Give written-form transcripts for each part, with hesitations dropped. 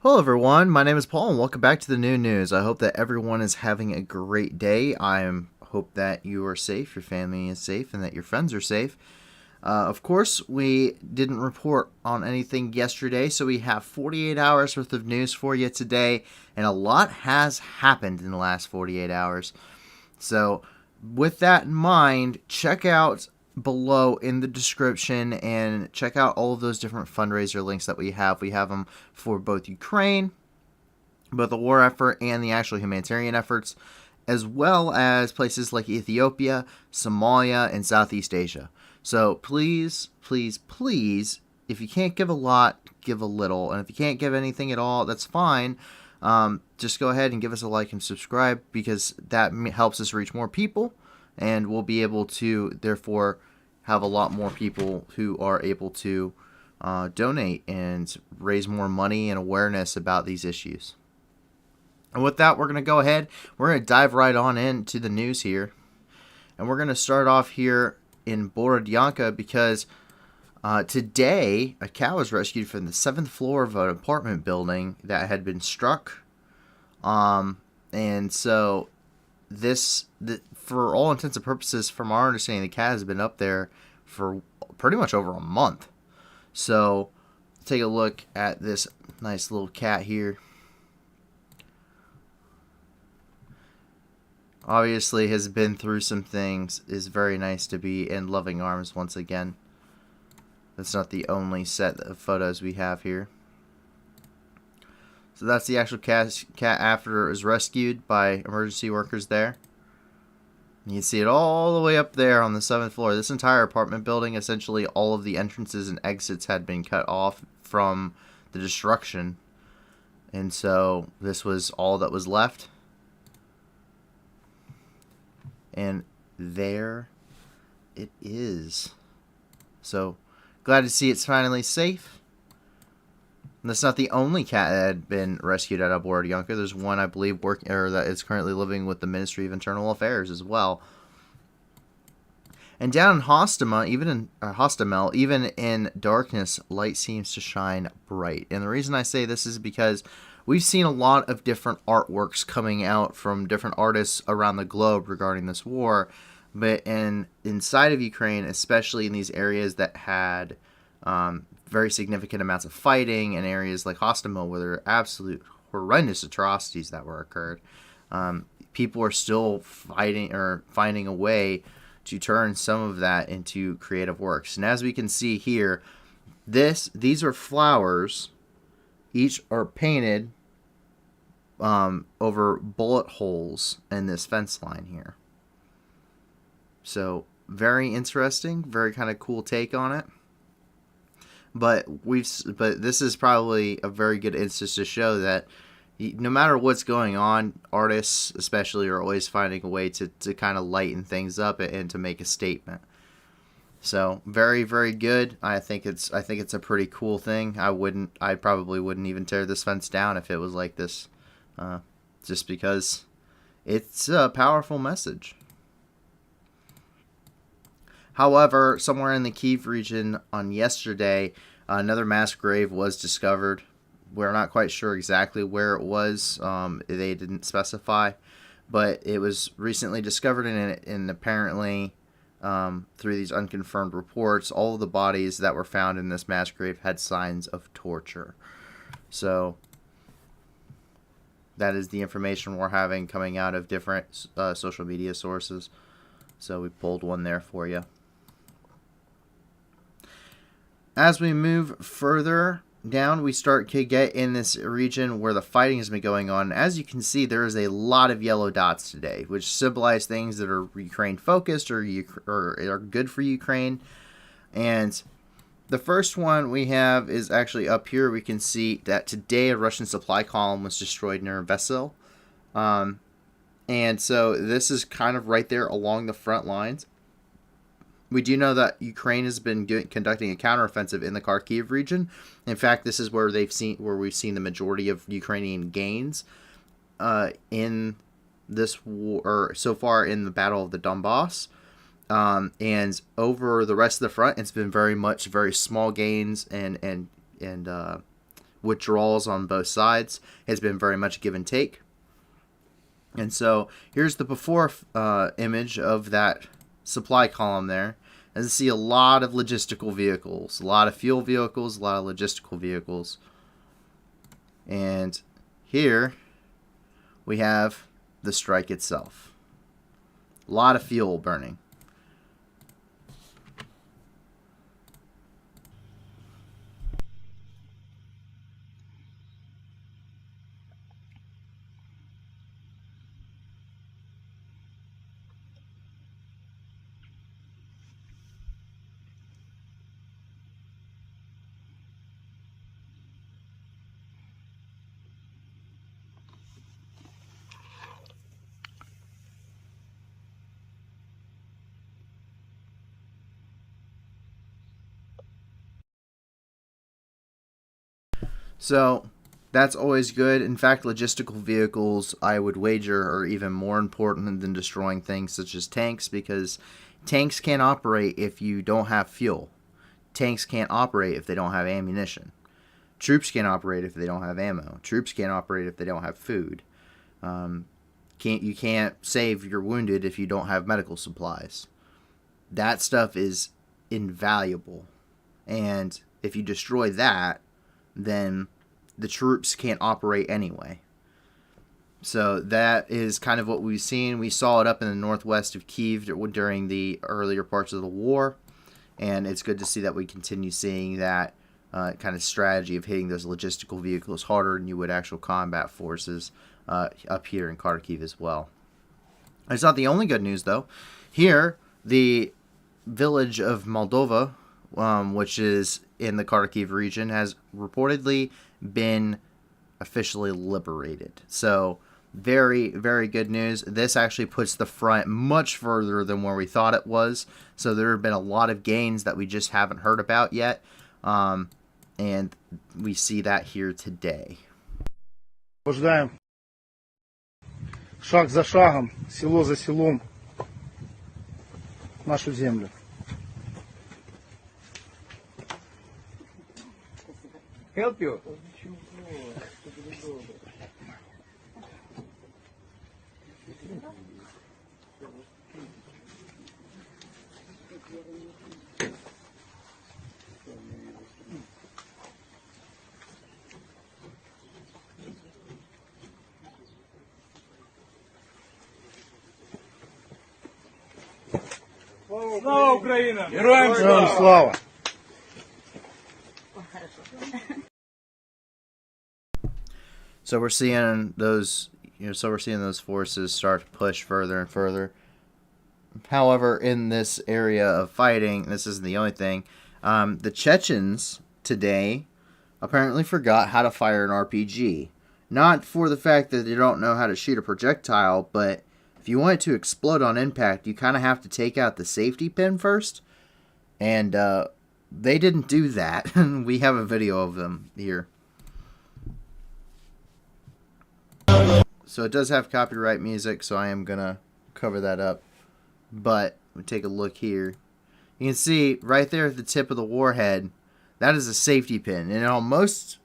Hello, everyone. My name is Paul, and welcome back to the new news. I hope that everyone is having a great day. Hope that you are safe, your family is safe, and that your friends are safe. Of course, we didn't report on anything yesterday, so we have 48 hours worth of news for you today, and a lot has happened in the last 48 hours. So, with that in mind, check out below in the description and check out all of those different fundraiser links that we have. We have them for both Ukraine, both the war effort and the actual humanitarian efforts, as well as places like Ethiopia, Somalia, and Southeast Asia. So please, please, please, if you can't give a lot, give a little. And if you can't give anything at all, that's fine. Just go ahead and give us a like and subscribe, because that helps us reach more people, and we'll be able to therefore have a lot more people who are able to donate and raise more money and awareness about these issues. And with that, we're going to go ahead. We're going to dive right on into the news here. And we're going to start off here in Borodyanka because today a cow was rescued from the 7th floor of an apartment building that had been struck. And so for all intents and purposes, from our understanding, the cat has been up there for pretty much over a month. So take a look at this nice little cat here. Obviously has been through some things. Is very nice to be in loving arms once again. That's not the only set of photos we have here. So that's the actual cat after it was rescued by emergency workers there. You can see it all the way up there on the 7th floor. This entire apartment building, essentially all of the entrances and exits had been cut off from the destruction. And so this was all that was left. And there it is. So glad to see it's finally safe. And that's not the only cat that had been rescued out of Borodyanka. There's one, I believe, that is currently living with the Ministry of Internal Affairs as well. And down in Hostomel, even in darkness, light seems to shine bright. And the reason I say this is because we've seen a lot of different artworks coming out from different artists around the globe regarding this war. But inside of Ukraine, especially in these areas that had very significant amounts of fighting, in areas like Hostomel where there are absolute horrendous atrocities that were occurred, people are still fighting or finding a way to turn some of that into creative works. And as we can see here, these are flowers. Each are painted over bullet holes in this fence line here. So very interesting, very kind of cool take on it. But this is probably a very good instance to show that no matter what's going on, artists especially are always finding a way to kind of lighten things up and to make a statement. So very, very good. I think it's a pretty cool thing. I probably wouldn't even tear this fence down if it was like this, just because it's a powerful message. However, somewhere in the Kyiv region on yesterday, another mass grave was discovered. We're not quite sure exactly where it was. They didn't specify, but it was recently discovered, and apparently, through these unconfirmed reports, all of the bodies that were found in this mass grave had signs of torture. So that is the information we're having coming out of different social media sources. So we pulled one there for you. As we move further down, we start to get in this region where the fighting has been going on. As you can see, there is a lot of yellow dots today, which symbolize things that are Ukraine-focused or are good for Ukraine. And the first one we have is actually up here. We can see that today a Russian supply column was destroyed near Vesil. And so this is kind of right there along the front lines. We do know that Ukraine has been conducting a counteroffensive in the Kharkiv region. In fact, this is where we've seen the majority of Ukrainian gains in this war, or so far in the Battle of the Donbass. And over the rest of the front, it's been very small gains and withdrawals on both sides. It's been very much give and take. And so here's the before image of that supply column there. As you see, a lot of logistical vehicles, a lot of fuel vehicles, a lot of logistical vehicles. And here we have the strike itself. A lot of fuel burning. So that's always good. In fact, logistical vehicles, I would wager, are even more important than destroying things such as tanks, because tanks can't operate if you don't have fuel. Tanks can't operate if they don't have ammunition. Troops can't operate if they don't have ammo. Troops can't operate if they don't have food. You can't save your wounded if you don't have medical supplies. That stuff is invaluable. And if you destroy that, then the troops can't operate anyway. So that is kind of what we've seen. We saw it up in the northwest of Kyiv during the earlier parts of the war, and it's good to see that we continue seeing that kind of strategy of hitting those logistical vehicles harder than you would actual combat forces up here in Kharkiv as well. It's not the only good news, though. Here, the village of Moldova, which is in the Kharkiv region, has reportedly been officially liberated. So very, very good news. This actually puts the front much further than where we thought it was. So there have been a lot of gains that we just haven't heard about yet. And we see that here today. Ждаем. Шаг за шагом, село за селом, нашу землю. Help you? Слава Україна! Героям слава! So we're seeing those, forces start to push further and further. However, in this area of fighting, this isn't the only thing. The Chechens today apparently forgot how to fire an RPG. Not for the fact that they don't know how to shoot a projectile, but if you want it to explode on impact, you kind of have to take out the safety pin first. And they didn't do that. We have a video of them here. So it does have copyright music, so I am going to cover that up. But we take a look here. You can see right there at the tip of the warhead, that is a safety pin. And on most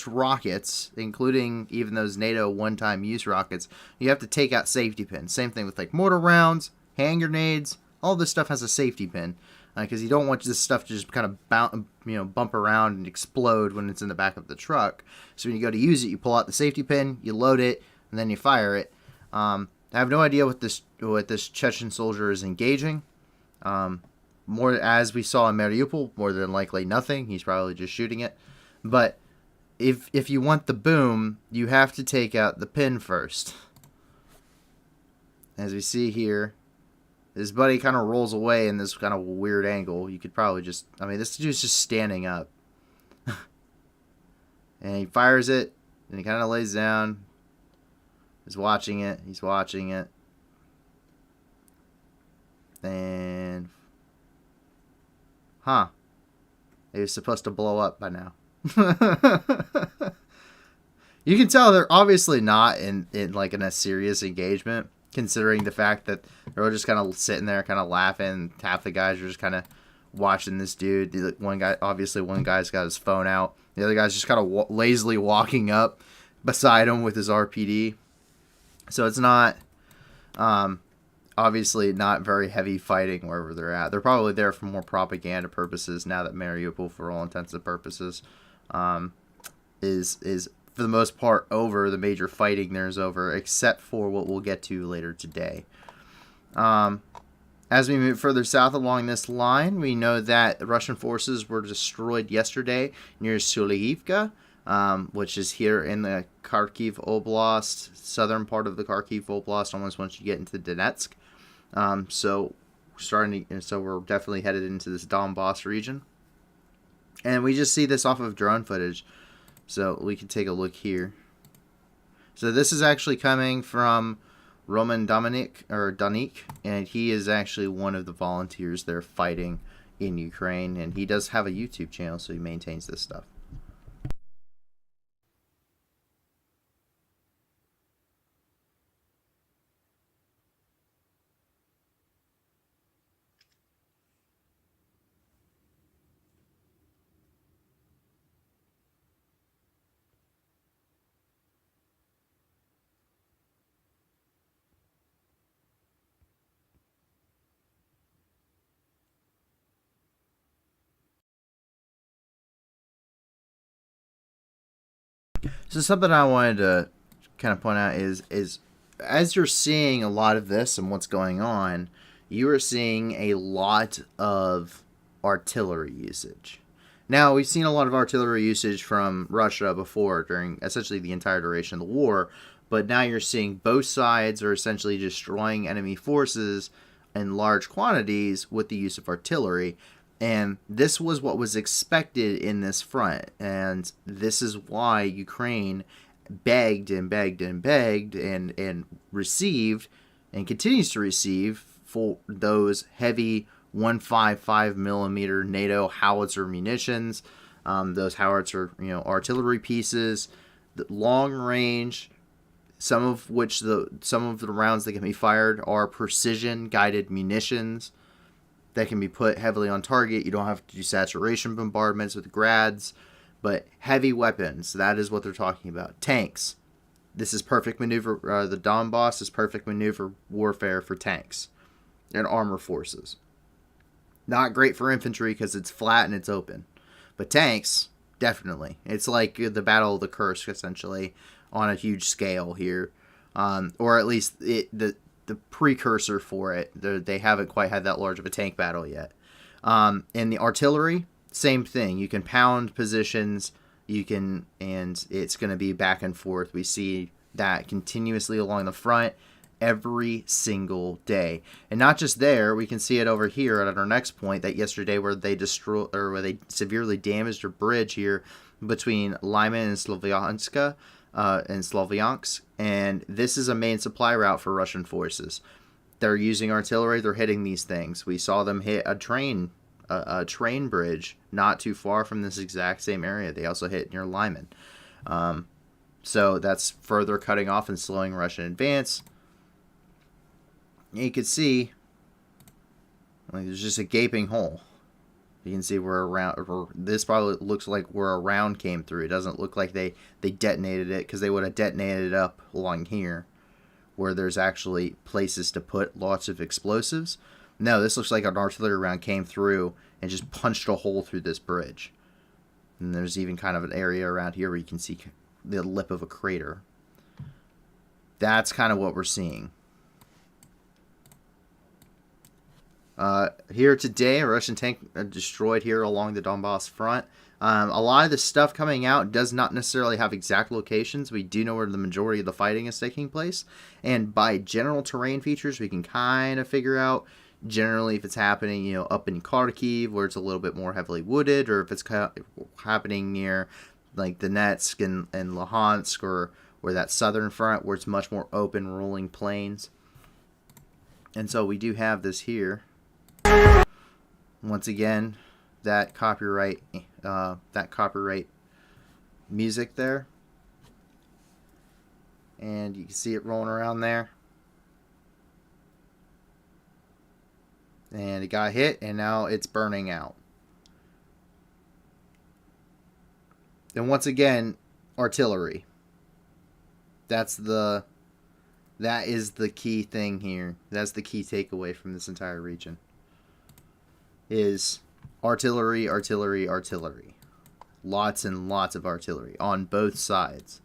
rockets, including even those NATO one-time use rockets, you have to take out safety pins. Same thing with like mortar rounds, hand grenades, all this stuff has a safety pin. Because you don't want this stuff to just kind of bump around and explode when it's in the back of the truck. So when you go to use it, you pull out the safety pin, you load it, and then you fire it. I have no idea what this Chechen soldier is engaging. More as we saw in Mariupol, more than likely nothing. He's probably just shooting it. But if you want the boom, you have to take out the pin first. As we see here, his buddy kind of rolls away in this kind of weird angle. You could probably just, this dude's just standing up. And he fires it, and he kind of lays down. He's watching it. And, it was supposed to blow up by now. You can tell they're obviously not in a serious engagement, considering the fact that they're just kind of sitting there kind of laughing. Half the guys are just kind of watching this dude. One guy's got his phone out. The other guy's just kind of lazily walking up beside him with his RPD. So it's not, obviously not very heavy fighting wherever they're at. They're probably there for more propaganda purposes now that Mariupol, for all intents and purposes, is for the most part over. The major fighting there is over, except for what we'll get to later today. As we move further south along this line, we know that the Russian forces were destroyed yesterday near Sulivka, which is here in the Kharkiv Oblast, southern part of the Kharkiv Oblast, almost once you get into Donetsk. So we're definitely headed into this Donbass region. And we just see this off of drone footage. So we can take a look here. So this is actually coming from Roman Danik, and he is actually one of the volunteers there fighting in Ukraine, and he does have a YouTube channel, so he maintains this stuff. So something I wanted to kind of point out is as you're seeing a lot of this and what's going on, you are seeing a lot of artillery usage. Now, we've seen a lot of artillery usage from Russia before during essentially the entire duration of the war, but now you're seeing both sides are essentially destroying enemy forces in large quantities with the use of artillery. And this was what was expected in this front. And this is why Ukraine begged and begged and begged and received and continues to receive for those heavy 155 millimeter NATO howitzer munitions. Those howitzer, artillery pieces, the long range, some of the rounds that can be fired are precision guided munitions that can be put heavily on target. You don't have to do saturation bombardments with grads, but heavy weapons, that is what they're talking about. Tanks. This is perfect maneuver. The Donbass is perfect maneuver warfare for tanks and armor forces. Not great for infantry because it's flat and it's open. But tanks, definitely. It's like the Battle of the Kursk, essentially, on a huge scale here. Or at least the precursor for it. They haven't quite had that large of a tank battle yet. And the artillery, same thing. You can pound positions. And it's going to be back and forth. We see that continuously along the front every single day. And not just there, we can see it over here at our next point, that yesterday where they severely damaged a bridge here between Lyman and Slovyansk. And this is a main supply route for Russian forces. They're using artillery. They're hitting these things. We saw them hit a train bridge not too far from this exact same area. They also hit near Lyman. So that's further cutting off and slowing Russian advance. You can see, there's just a gaping hole. You can see this probably looks like where a round came through. It doesn't look like they detonated it, because they would have detonated it up along here where there's actually places to put lots of explosives. No, this looks like an artillery round came through and just punched a hole through this bridge. And there's even kind of an area around here where you can see the lip of a crater. That's kind of what we're seeing. Here today, a Russian tank destroyed here along the Donbass front. A lot of the stuff coming out does not necessarily have exact locations. We do know where the majority of the fighting is taking place. And by general terrain features, we can kind of figure out generally if it's happening, up in Kharkiv, where it's a little bit more heavily wooded, or if it's happening near like Donetsk and Luhansk, or that southern front where it's much more open, rolling plains. And so we do have this here. Once again, that copyright music there, and you can see it rolling around there. And it got hit, and now it's burning out. And once again, artillery. That is the key thing here. That's the key takeaway from this entire region. Is artillery, artillery, artillery. Lots and lots of artillery on both sides.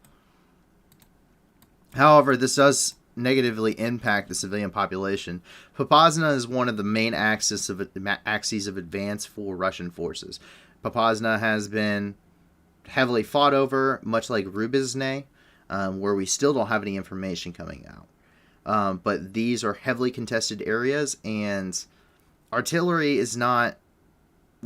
However, this does negatively impact the civilian population. Popasna is one of the main axes of advance for Russian forces. Popasna has been heavily fought over, much like Rubizhne, where we still don't have any information coming out. But these are heavily contested areas, and artillery is not,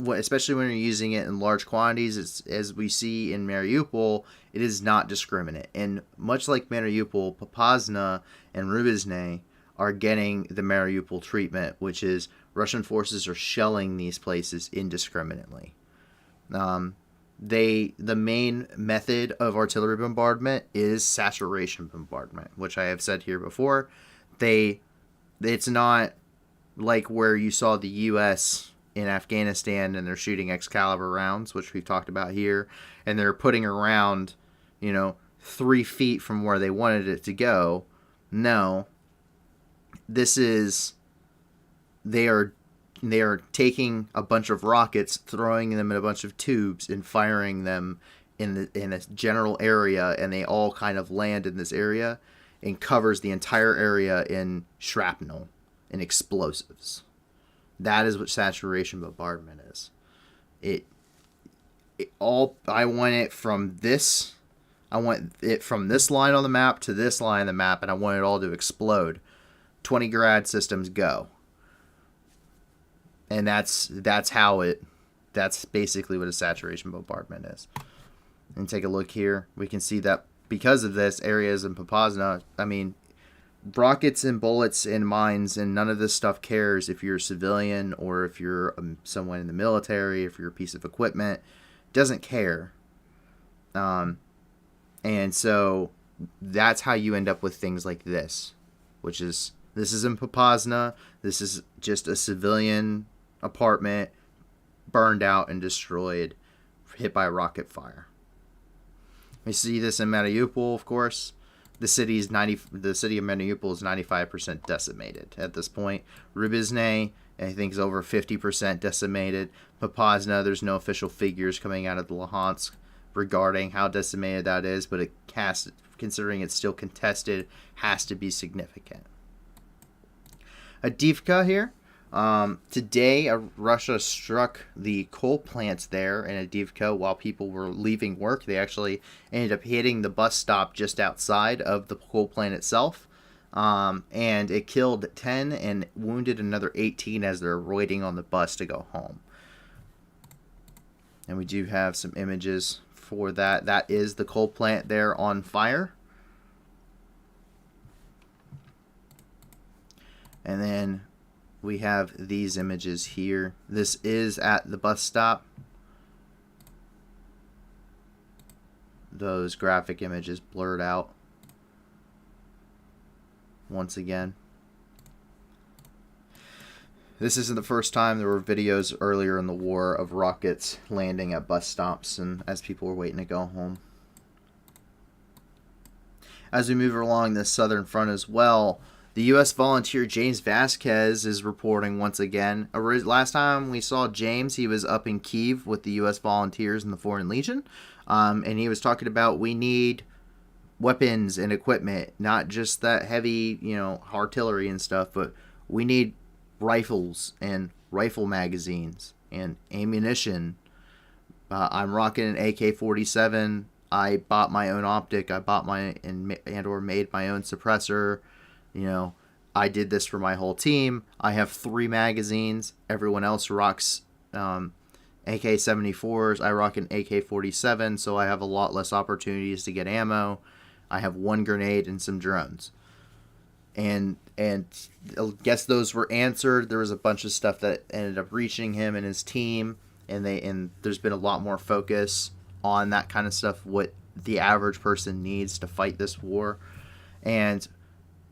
especially when you're using it in large quantities, as we see in Mariupol, it is not discriminate. And much like Mariupol, Popasna and Rubizhne are getting the Mariupol treatment, which is Russian forces are shelling these places indiscriminately. The main method of artillery bombardment is saturation bombardment, which I have said here before. It's not like where you saw the U.S. in Afghanistan and they're shooting Excalibur rounds, which we've talked about here, and they're putting around, 3 feet from where they wanted it to go. No, this is they are taking a bunch of rockets, throwing them in a bunch of tubes, and firing them in a general area, and they all kind of land in this area and covers the entire area in shrapnel and explosives. That is what saturation bombardment is. I want it from this line on the map to this line on the map, and I want it all to explode. 20 grad systems go. And that's basically what a saturation bombardment is. And take a look here. We can see that because of this, areas in Popasna, rockets and bullets and mines and none of this stuff cares if you're a civilian or if you're someone in the military, if you're a piece of equipment. It doesn't care. And so that's how you end up with things like this, this is in Popasna. This is just a civilian apartment burned out and destroyed, hit by rocket fire. We see this in Mariupol, of course. The city of Mariupol is 95% decimated at this point. Rubizhne, I think, is over 50% decimated. Popasna, there's no official figures coming out of Luhansk regarding how decimated that is, but considering it's still contested, has to be significant. Avdiivka here. Today, Russia struck the coal plants there in Avdiivka while people were leaving work. They actually ended up hitting the bus stop just outside of the coal plant itself. And it killed 10 and wounded another 18 as they're waiting on the bus to go home. And we do have some images for that. That is the coal plant there on fire. And then we have these images here. This is at the bus stop. Those graphic images blurred out once again. This isn't the first time. There were videos earlier in the war of rockets landing at bus stops and as people were waiting to go home. As we move along this southern front as well, the U.S. volunteer James Vasquez is reporting once again. Last time we saw James, he was up in Kyiv with the U.S. volunteers in the Foreign Legion. And he was talking about we need weapons and equipment, not just that heavy, artillery and stuff, but we need rifles and rifle magazines and ammunition. I'm rocking an AK-47. I bought my own optic. I bought or made my own suppressor. I did this for my whole team. I have 3 magazines. Everyone else rocks AK-74s. I rock an AK-47, so I have a lot less opportunities to get ammo. I have 1 grenade and some drones. And I guess those were answered. There was a bunch of stuff that ended up reaching him and his team, and there's been a lot more focus on that kind of stuff, what the average person needs to fight this war. And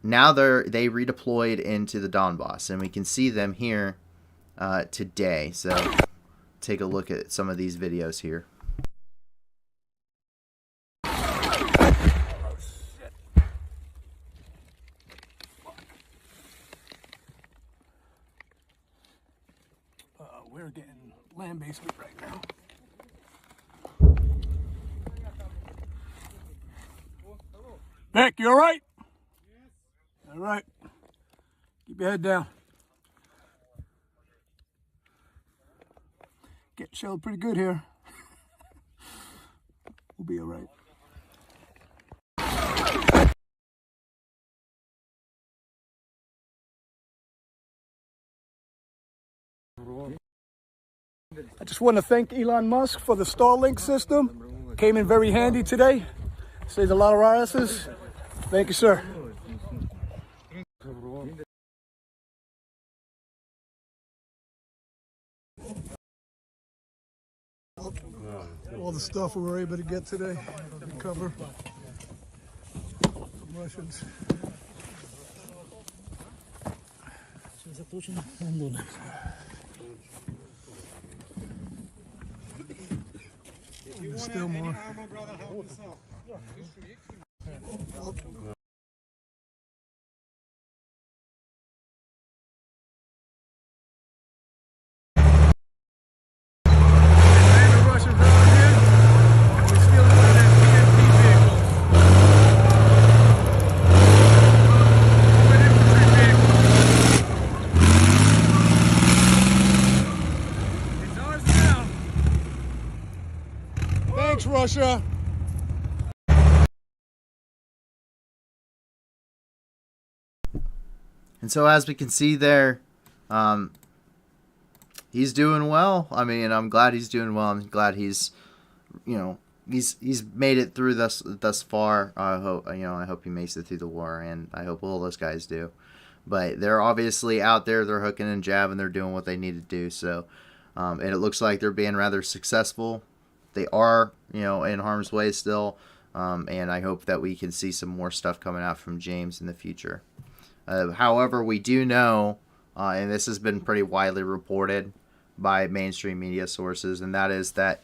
now they redeployed into the Donbass, and we can see them here today. So take a look at some of these videos here. We're getting land basement right now. Vic, you all right? Yes. All right. Keep your head down. Get shelled pretty good here. We'll be all right. I just want to thank Elon Musk for the Starlink system. Came in very handy today. Saves a lot of our asses. Thank you, sir. All the stuff we were able to get today, recover from Russians. There's still more. Thanks, Russia. And so as we can see there, he's doing well. I mean, I'm glad he's doing well. I'm glad he's, he's made it through thus far. I hope he makes it through the war, and I hope all those guys do. But they're obviously out there. They're hooking and jabbing. They're doing what they need to do. So, and it looks like they're being rather successful. They are, in harm's way still. And I hope that we can see some more stuff coming out from James in the future. However, we do know, and this has been pretty widely reported by mainstream media sources, and that is that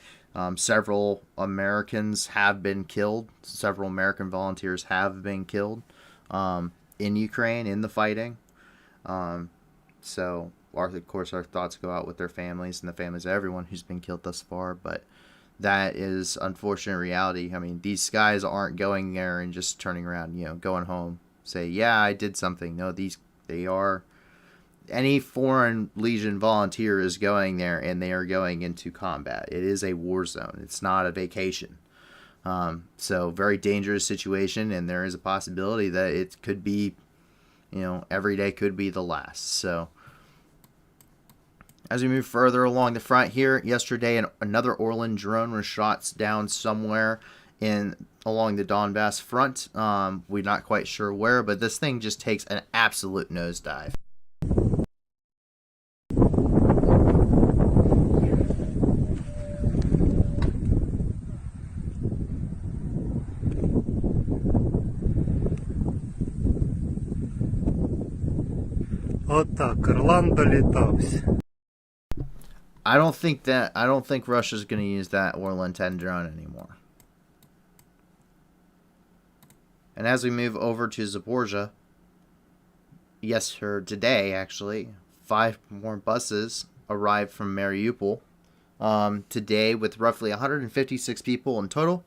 several Americans have been killed. Several American volunteers have been killed in Ukraine, in the fighting. So, of course, our thoughts go out with their families and the families of everyone who's been killed thus far, but that is unfortunate reality. I mean, these guys aren't going there and just turning around, going home, say, yeah, I did something. No, they are, any foreign legion volunteer is going there, and they are going into combat. It is a war zone. It's not a vacation. So very dangerous situation, and there is a possibility that it could be, every day could be the last. So as we move further along the front here, yesterday another Orlan drone was shot down somewhere along the Donbass front. We're not quite sure where, but this thing just takes an absolute nosedive. Вот так, Орлан долетався. I don't think Russia's going to use that Orlan 10 drone anymore. And as we move over to Zaporizhzhia, today actually, 5 more buses arrived from Mariupol today with roughly 156 people in total.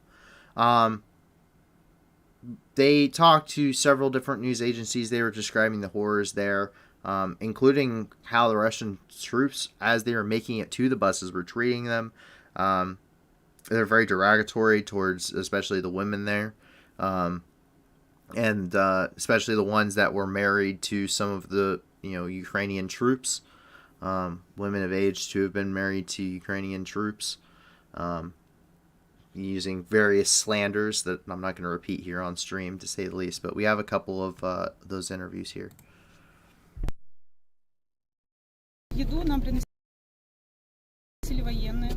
They talked to several different news agencies. They were describing the horrors there, including how the Russian troops, as they were making it to the buses, were treating them. They're very derogatory towards especially the women there. And especially the ones that were married to some of the Ukrainian troops, women of age to have been married to Ukrainian troops, using various slanders that I'm not going to repeat here on stream, to say the least. But we have a couple of those interviews here. Еду нам приносили военные.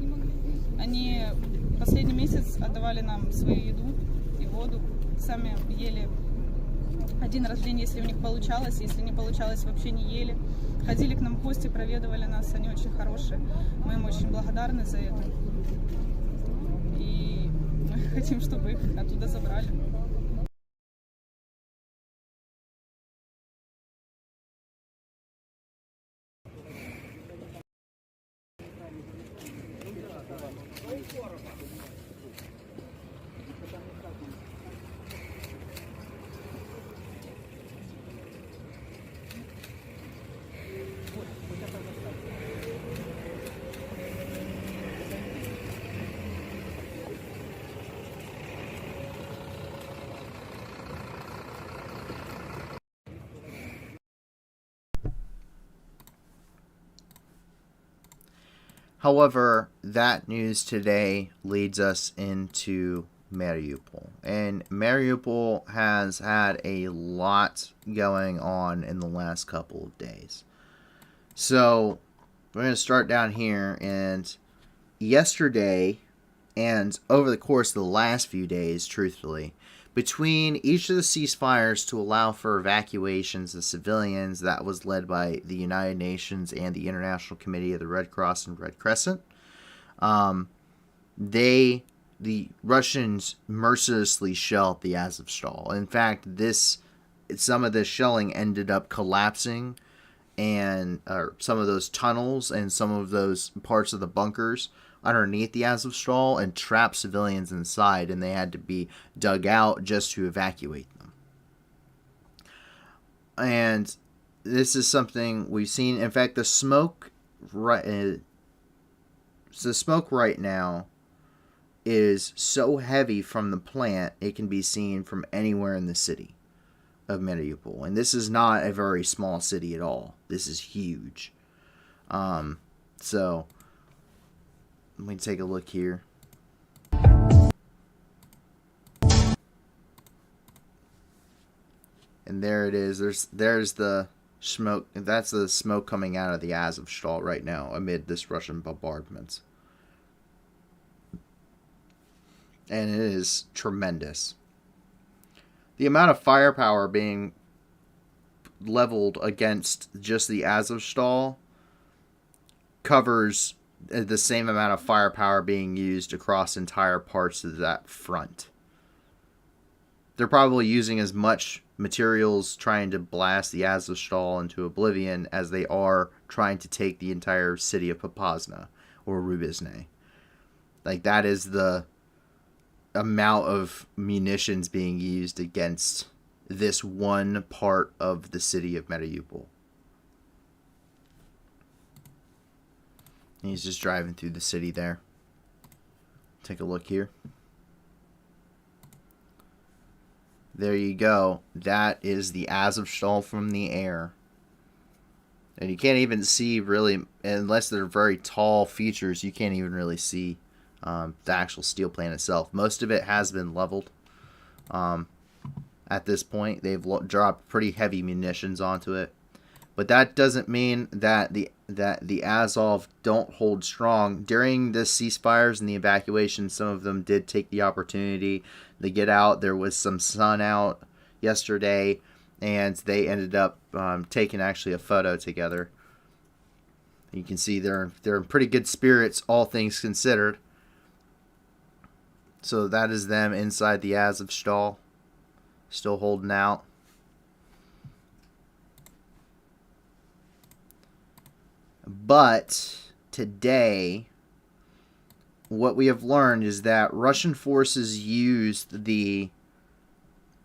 Они последний месяц отдавали нам свою еду и воду. Сами ели один раз в день, если у них получалось, если не получалось, вообще не ели. Ходили к нам в гости, проведывали нас, они очень хорошие. Мы им очень благодарны за это. И мы хотим, чтобы их оттуда забрали. However, that news today leads us into Mariupol. And Mariupol has had a lot going on in the last couple of days. So, we're going to start down here. And yesterday, and over the course of the last few days, truthfully, between each of the ceasefires to allow for evacuations of civilians, that was led by the United Nations and the International Committee of the Red Cross and Red Crescent. The Russians mercilessly shelled the AZOVSTAL. In fact, some of the shelling ended up collapsing, and some of those tunnels and some of those parts of the bunkers underneath the AZOVSTAL and trapped civilians inside, and they had to be dug out just to evacuate them. And this is something we've seen. In fact, the smoke right now is so heavy from the plant, it can be seen from anywhere in the city of Mariupol. And this is not a very small city at all. This is huge. So let me take a look here. And there it is. There's the smoke. That's the smoke coming out of the AZOVSTAL right now amid this Russian bombardment. And it is tremendous. The amount of firepower being leveled against just the AZOVSTAL covers the same amount of firepower being used across entire parts of that front. They're probably using as much materials trying to blast the AZOVSTAL into oblivion as they are trying to take the entire city of Popasna or Rubizne. Like, that is the amount of munitions being used against this one part of the city of Mariupol. He's just driving through the city there. Take a look here. There you go. That is the AZOVSTAL from the air. And you can't even see really, unless they're very tall features, you can't even really see the actual steel plant itself. Most of it has been leveled. At this point, they've dropped pretty heavy munitions onto it. But that doesn't mean that the Azov don't hold strong. During the ceasefires and the evacuation, some of them did take the opportunity to get out. There was some sun out yesterday, and they ended up taking actually a photo together. You can see they're in pretty good spirits, all things considered. So that is them inside the AZOVSTAL, still holding out. But today, what we have learned is that Russian forces used the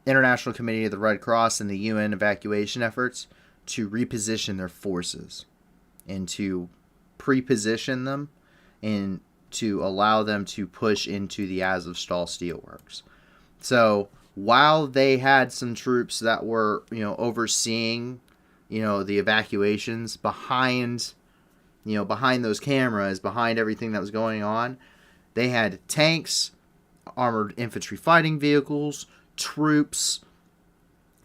International Committee of the Red Cross and the UN evacuation efforts to reposition their forces and to pre-position them and to allow them to push into the AZOVSTAL steelworks. So while they had some troops that were, overseeing, the evacuations behind those cameras, behind everything that was going on, they had tanks, armored infantry fighting vehicles, troops,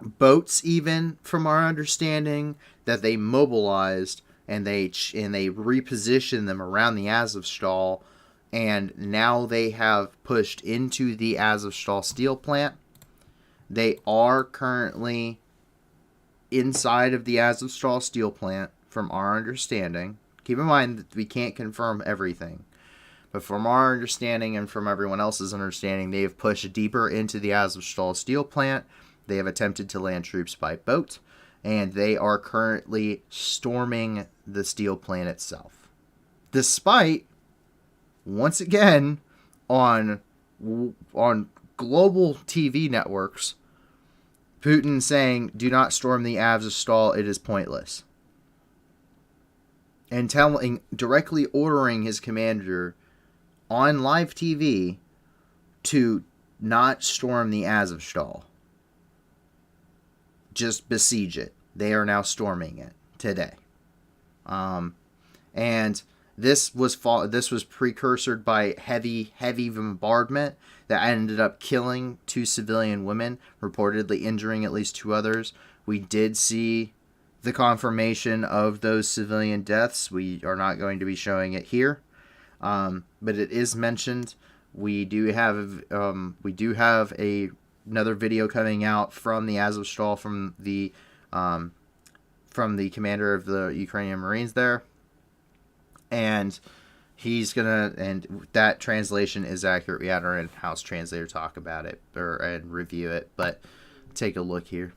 boats even, from our understanding, that they mobilized and they repositioned them around the AZOVSTAL, and now they have pushed into the AZOVSTAL steel plant. They are currently inside of the AZOVSTAL steel plant, from our understanding. Keep in mind that we can't confirm everything. But from our understanding and from everyone else's understanding, they have pushed deeper into the AZOVSTAL steel plant. They have attempted to land troops by boat. And they are currently storming the steel plant itself. Despite, once again, on global TV networks, Putin saying, do not storm the AZOVSTAL, it is pointless. And directly ordering his commander on live TV to not storm the AZOVSTAL. Just besiege it. They are now storming it today. And this was precursored by heavy bombardment that ended up killing 2 civilian women, reportedly injuring at least 2 others. We did see the confirmation of those civilian deaths. We are not going to be showing it here, but it is mentioned. We do have another video coming out from the AZOVSTAL, from the commander of the Ukrainian Marines there, and that translation is accurate. We had our in-house translator talk about it and review it, but take a look here.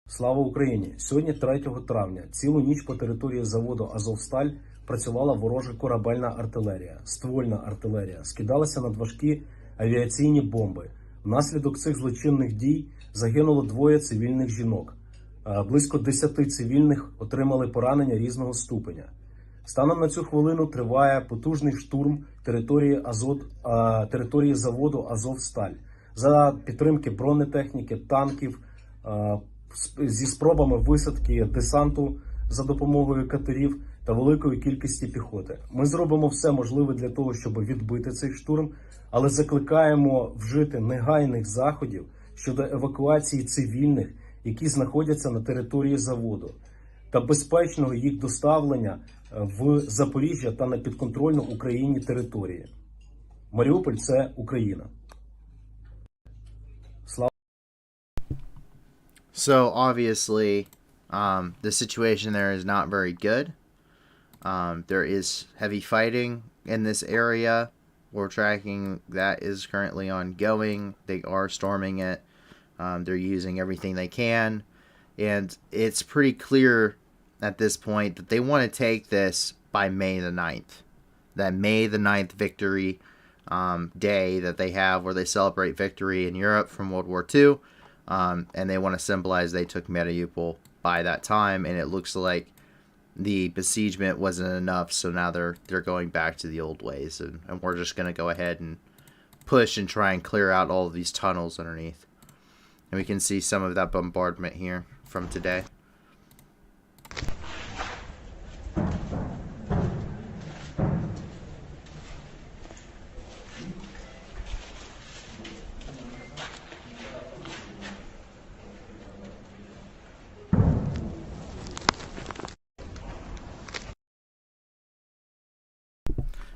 Слава Україні! Сьогодні, 3 травня, цілу ніч по території заводу «Азовсталь» працювала ворожа корабельна артилерія, ствольна артилерія, скидалася надважкі авіаційні бомби. Внаслідок цих злочинних дій загинуло 2 цивільних жінок. Близько 10 цивільних отримали поранення різного ступеня. Станом на цю хвилину триває потужний штурм території заводу «Азовсталь» за підтримки бронетехніки, танків, зі спробами висадки десанту за допомогою катерів та великої кількості піхоти. Ми зробимо все можливе для того, щоб відбити цей штурм, але закликаємо вжити негайних заходів щодо евакуації цивільних, які знаходяться на території заводу, та безпечного їх доставлення в Запоріжжя та на підконтрольну Україні території. Маріуполь – це Україна. So obviously, the situation there is not very good. There is heavy fighting in this area. We're tracking that is currently ongoing. They are storming it. They're using everything they can. And it's pretty clear at this point that they want to take this by May the 9th. That May the 9th victory day that they have, where they celebrate victory in Europe from World War II. And they want to symbolize they took Mariupol by that time, and it looks like the besiegement wasn't enough, so now they're going back to the old ways, and we're just going to go ahead and push and try and clear out all of these tunnels underneath. And we can see some of that bombardment here from today.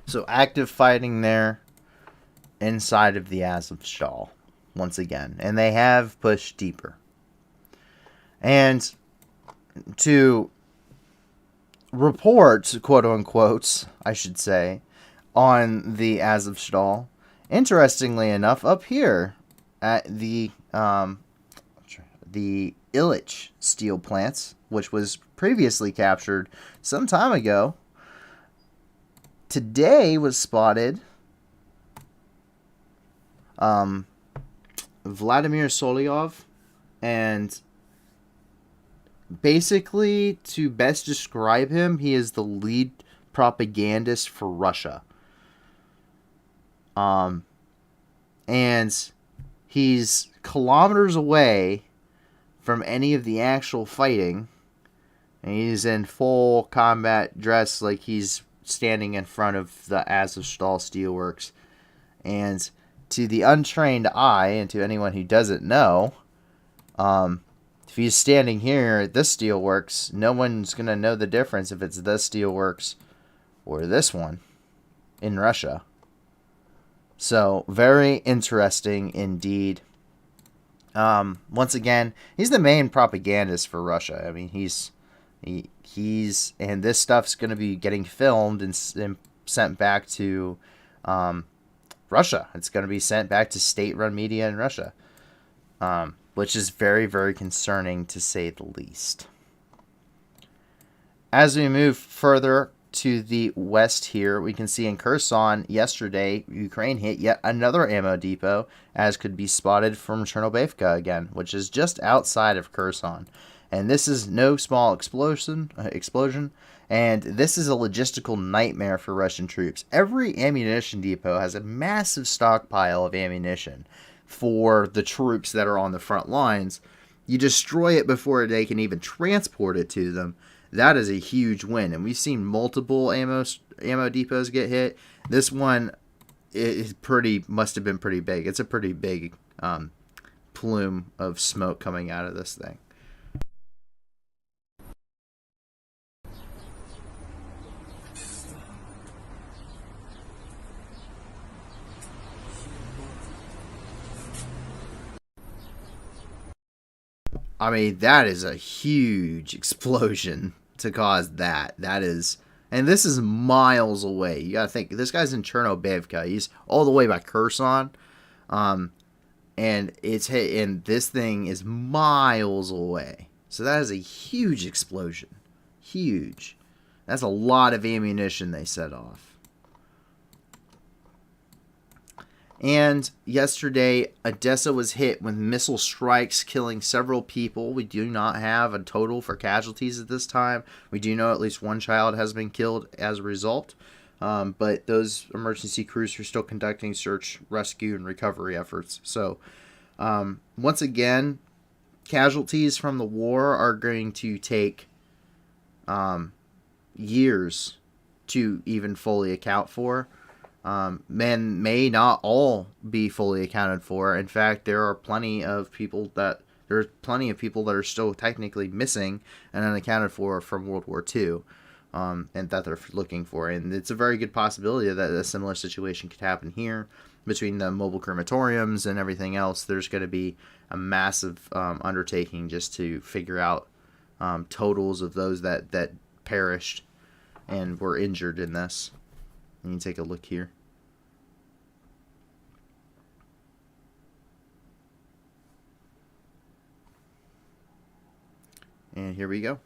So active fighting there inside of the AZOVSTAL once again. And they have pushed deeper. And to report, quote unquote, I should say, on the AZOVSTAL, interestingly enough, up here at the Illich steel plants, which was previously captured some time ago, today was spotted Vladimir Solyov, and basically, to best describe him, he is the lead propagandist for Russia. And he's kilometers away from any of the actual fighting, and he's in full combat dress, like he's standing in front of the AZOVSTAL steelworks. And to the untrained eye, and to anyone who doesn't know, if he's standing here at this steelworks, no one's going to know the difference if it's this steelworks or this one in Russia. So very interesting indeed. Once again, he's the main propagandist for Russia. I mean, he's and this stuff's going to be getting filmed and sent back to Russia. It's going to be sent back to state-run media in Russia, which is very, very concerning to say the least. As we move further to the west here, we can see in Kherson yesterday, Ukraine hit yet another ammo depot, as could be spotted from Chernobivka again, which is just outside of Kherson. And this is no small explosion, and this is a logistical nightmare for Russian troops. Every ammunition depot has a massive stockpile of ammunition for the troops that are on the front lines. You destroy it before they can even transport it to them. That is a huge win, and we've seen multiple ammo depots get hit. This one must have been pretty big. It's a pretty big plume of smoke coming out of this thing. I mean, that is a huge explosion to cause that. That is, and this is miles away. You gotta think, this guy's in Chernobivka. He's all the way by Kherson, and it's hit, and this thing is miles away. So that is a huge explosion. Huge. That's a lot of ammunition they set off. And yesterday, Odessa was hit with missile strikes, killing several people. We do not have a total for casualties at this time. We do know at least one child has been killed as a result. But those emergency crews are still conducting search, rescue, and recovery efforts. So, once again, casualties from the war are going to take years to even fully account for. May not all be fully accounted for. In fact, there are plenty of people that are still technically missing and unaccounted for from World War II, and that they're looking for. And it's a very good possibility that a similar situation could happen here. Between the mobile crematoriums and everything else, there's going to be a massive undertaking just to figure out totals of those that perished and were injured in this. And you take a look here. And here we go.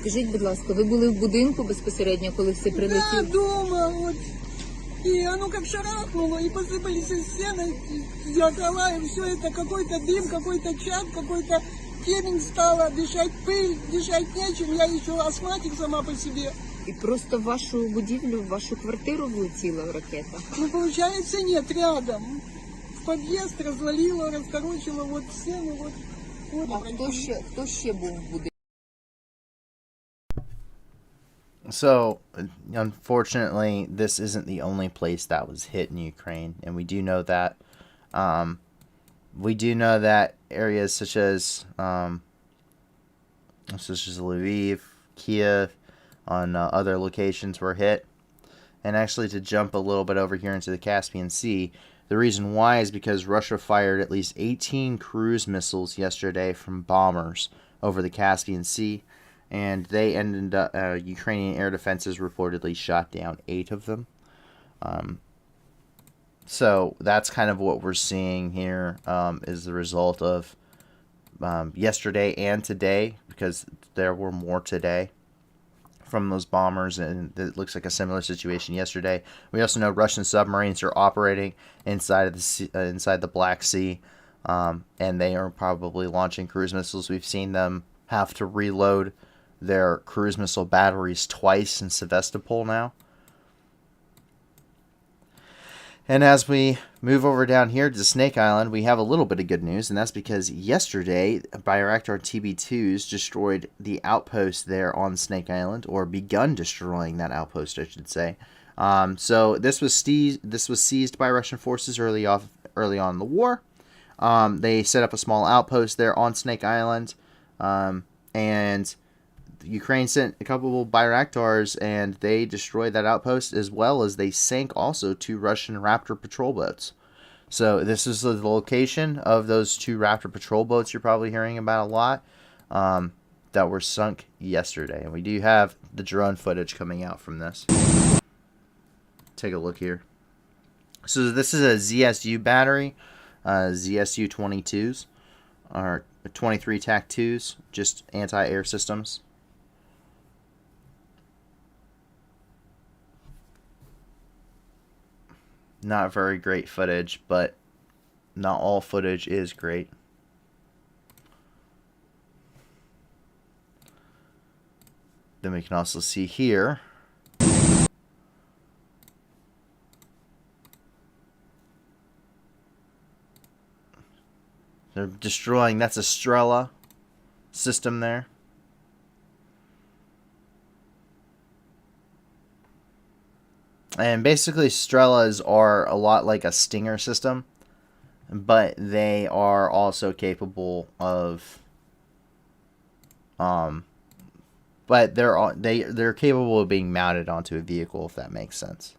Скажіть, будь ласка, ви були в будинку безпосередньо, коли все Да, прилетіло? дома, вот. И оно как шарахнуло, и посыпались из стены, зеркала, и все это, какой-то дым, какой-то чад, какой-то темень стала, дышать пыль, дышать нечем, я еще астматик сама по себе. І просто в вашу будівлю, в вашу квартиру влетіла ракета? Ну, получается, нет, рядом. В подъезд развалило, раскорочило, вот стену, вот. А хто ще був в будинку? So, unfortunately, this isn't the only place that was hit in Ukraine, and we do know that. Areas such as Lviv, Kiev, on other locations were hit. And actually, to jump a little bit over here into the Caspian Sea, the reason why is because Russia fired at least 18 cruise missiles yesterday from bombers over the Caspian Sea. And they ended up, Ukrainian air defenses reportedly shot down 8 of them. So that's kind of what we're seeing here, is the result of yesterday and today, because there were more today from those bombers, and it looks like a similar situation yesterday. We also know Russian submarines are operating inside of inside the Black Sea, and they are probably launching cruise missiles. We've seen them have to reload their cruise missile batteries twice in Sevastopol now. And as we move over down here to Snake Island, we have a little bit of good news, and that's because yesterday, Bayraktar TB2s destroyed the outpost there on Snake Island, or begun destroying that outpost, I should say. So this was seized by Russian forces early on in the war. They set up a small outpost there on Snake Island, and Ukraine sent a couple of Bayraktars, and they destroyed that outpost, as well as they sank also 2 Russian Raptor patrol boats. So this is the location of those 2 Raptor patrol boats you're probably hearing about a lot, that were sunk yesterday. And we do have the drone footage coming out from this. Take a look here. So this is a ZSU battery, ZSU 22s, or 23 TAC 2s, just anti-air systems. Not very great footage, but not all footage is great. Then we can also see here they're destroying, that's a Strela system there. And basically Strelas are a lot like a Stinger system, but they are also capable of but they're capable of being mounted onto a vehicle, if that makes sense.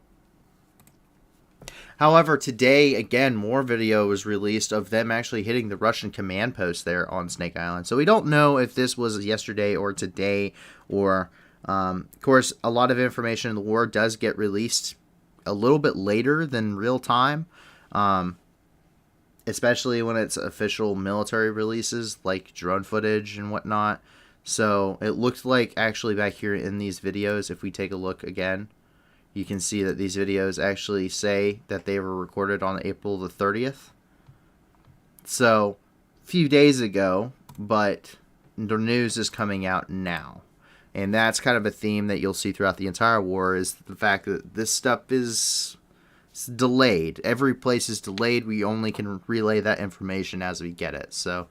However, today, again, more video was released of them actually hitting the Russian command post there on Snake Island. So we don't know if this was yesterday or today, or of course, a lot of information in the war does get released a little bit later than real time, especially when it's official military releases like drone footage and whatnot. So it looked like actually back here in these videos, if we take a look again, you can see that these videos actually say that they were recorded on April the 30th. So a few days ago, but the news is coming out now. And that's kind of a theme that you'll see throughout the entire war, is the fact that this stuff is delayed. Every place is delayed. We only can relay that information as we get it. So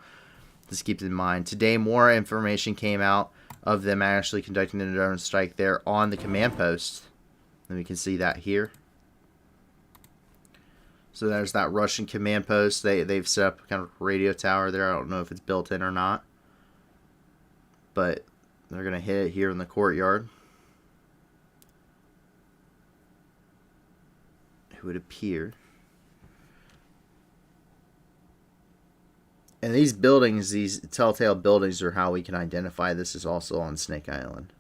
just keep in mind. Today, more information came out of them actually conducting the drone strike there on the command post. And we can see that here. So there's that Russian command post. They've set up kind of a radio tower there. I don't know if it's built in or not, but they're going to hit it here in the courtyard. It would appear. And these buildings, these telltale buildings, are how we can identify this is also on Snake Island.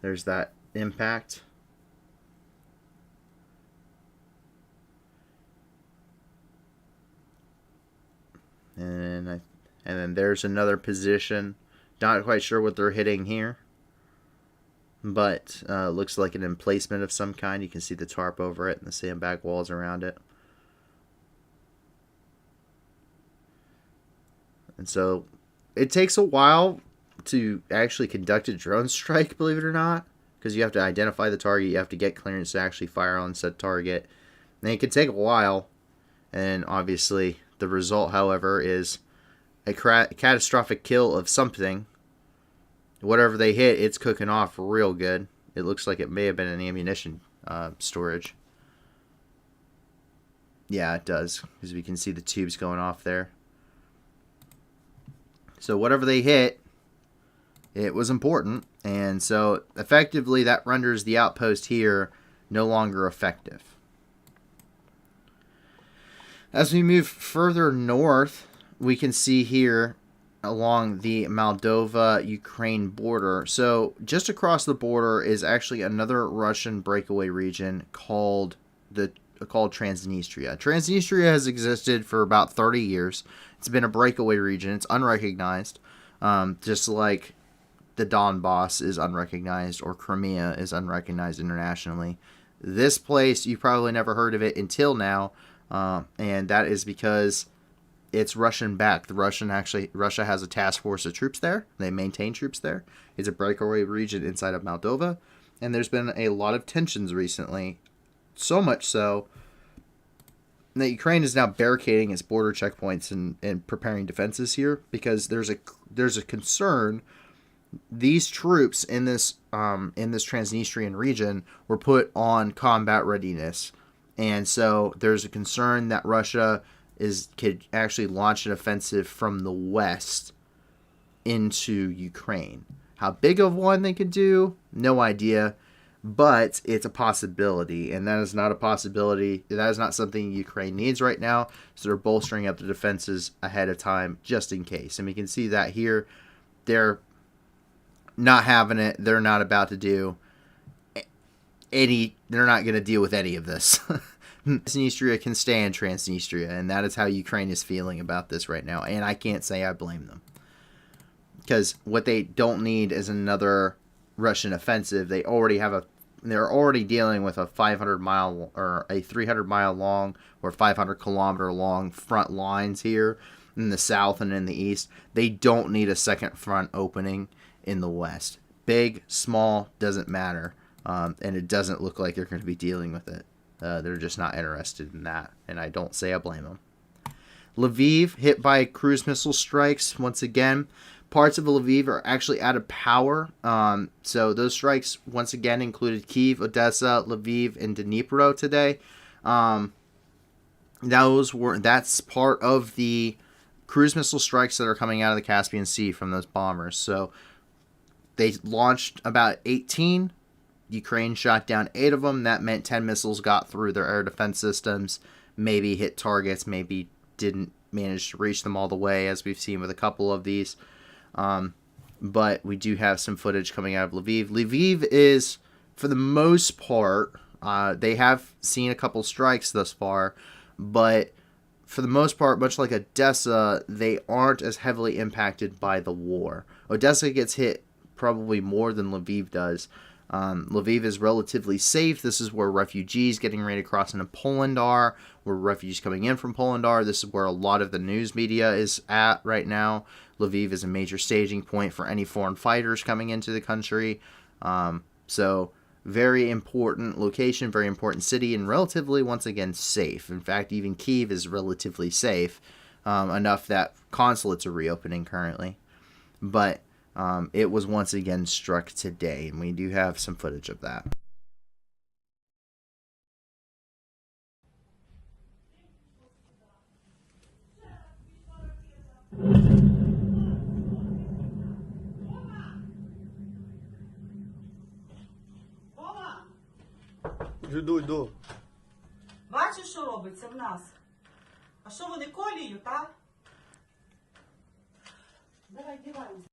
There's that impact. And then there's another position. Not quite sure what they're hitting here, but looks like an emplacement of some kind. You can see the tarp over it and the sandbag walls around it. And so it takes a while to actually conduct a drone strike, believe it or not, because you have to identify the target, you have to get clearance to actually fire on said target, and it can take a while. And obviously the result, however, is a catastrophic kill of something. Whatever they hit, it's cooking off real good. It looks like it may have been an ammunition storage. Yeah, it does, because we can see the tubes going off there. So whatever they hit, it was important, and so effectively that renders the outpost here no longer effective. As we move further north, we can see here along the Moldova-Ukraine border. So just across the border is actually another Russian breakaway region called Transnistria. Transnistria has existed for about 30 years. It's been a breakaway region. It's unrecognized, just like the Donbass is unrecognized, or Crimea is unrecognized internationally. This place, you probably never heard of it until now, and that is because it's Russian backed. Russia has a task force of troops there. They maintain troops there. It's a breakaway region inside of Moldova, and there's been a lot of tensions recently. So much so that Ukraine is now barricading its border checkpoints and preparing defenses here because there's a concern these troops in this Transnistrian region were put on combat readiness, and so there's a concern that Russia could actually launch an offensive from the west into Ukraine. How big of one they could do, no idea. But it's a possibility, and that is not a possibility. That is not something Ukraine needs right now, so they're bolstering up the defenses ahead of time just in case. And we can see that here. They're not having it. They're not about to do any... They're not going to deal with any of this. Transnistria can stay in Transnistria, and that is how Ukraine is feeling about this right now. And I can't say I blame them. Because what they don't need is another Russian offensive. They're already dealing with a 500-mile or a 300-mile long or 500-kilometer long front lines here in the south and in the east. They don't need a second front opening in the west. Big, small, doesn't matter. And it doesn't look like they're going to be dealing with it. They're just not interested in that. And I don't say I blame them. Lviv hit by cruise missile strikes once again. Parts of Lviv are actually out of power. So those strikes, once again, included Kyiv, Odessa, Lviv, and Dnipro today. That's part of the cruise missile strikes that are coming out of the Caspian Sea from those bombers. So they launched about 18. Ukraine shot down 8 of them. That meant 10 missiles got through their air defense systems. Maybe hit targets, maybe didn't manage to reach them all the way, as we've seen with a couple of these. But we do have some footage coming out of Lviv. Lviv is, for the most part, they have seen a couple strikes thus far, but for the most part, much like Odessa, they aren't as heavily impacted by the war. Odessa gets hit probably more than Lviv does. Lviv is relatively safe. This is where refugees getting ready to cross into Poland are, where refugees coming in from Poland are. This is where a lot of the news media is at right now. Lviv is a major staging point for any foreign fighters coming into the country. So very important location, very important city, and relatively, once again, safe. In fact, even Kyiv is relatively safe, enough that consulates are reopening currently. But it was once again struck today, and we do have some footage of that. Йду. Бачиш, що робиться в нас? А що вони коліють, а? Давай, діваємося.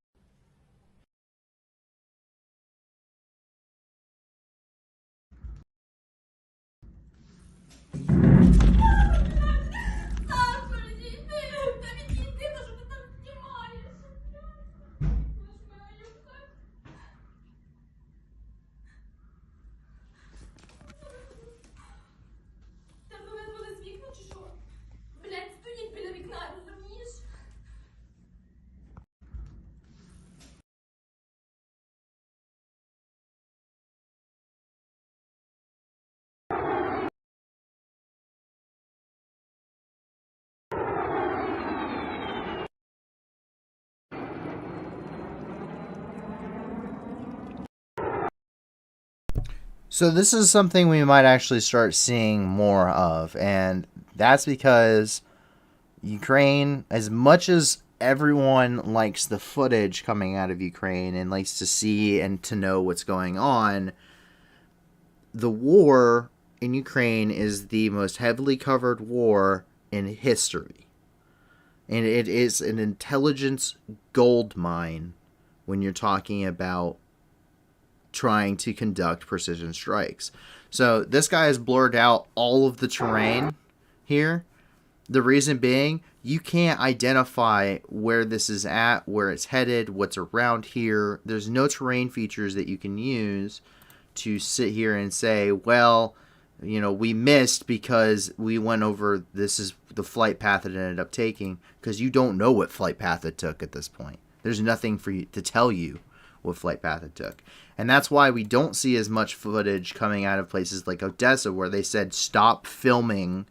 So this is something we might actually start seeing more of, and that's because Ukraine, as much as everyone likes the footage coming out of Ukraine and likes to see and to know what's going on, the war in Ukraine is the most heavily covered war in history. And it is an intelligence gold mine when you're talking about trying to conduct precision strikes. So this guy has blurred out all of the terrain here. The reason being, you can't identify where this is at, where it's headed, what's around here. There's no terrain features that you can use to sit here and say, well, we missed because we went over this is the flight path it ended up taking, because you don't know what flight path it took at this point. There's nothing for you to tell you what flight path it took. And that's why we don't see as much footage coming out of places like Odessa, where they said stop filming.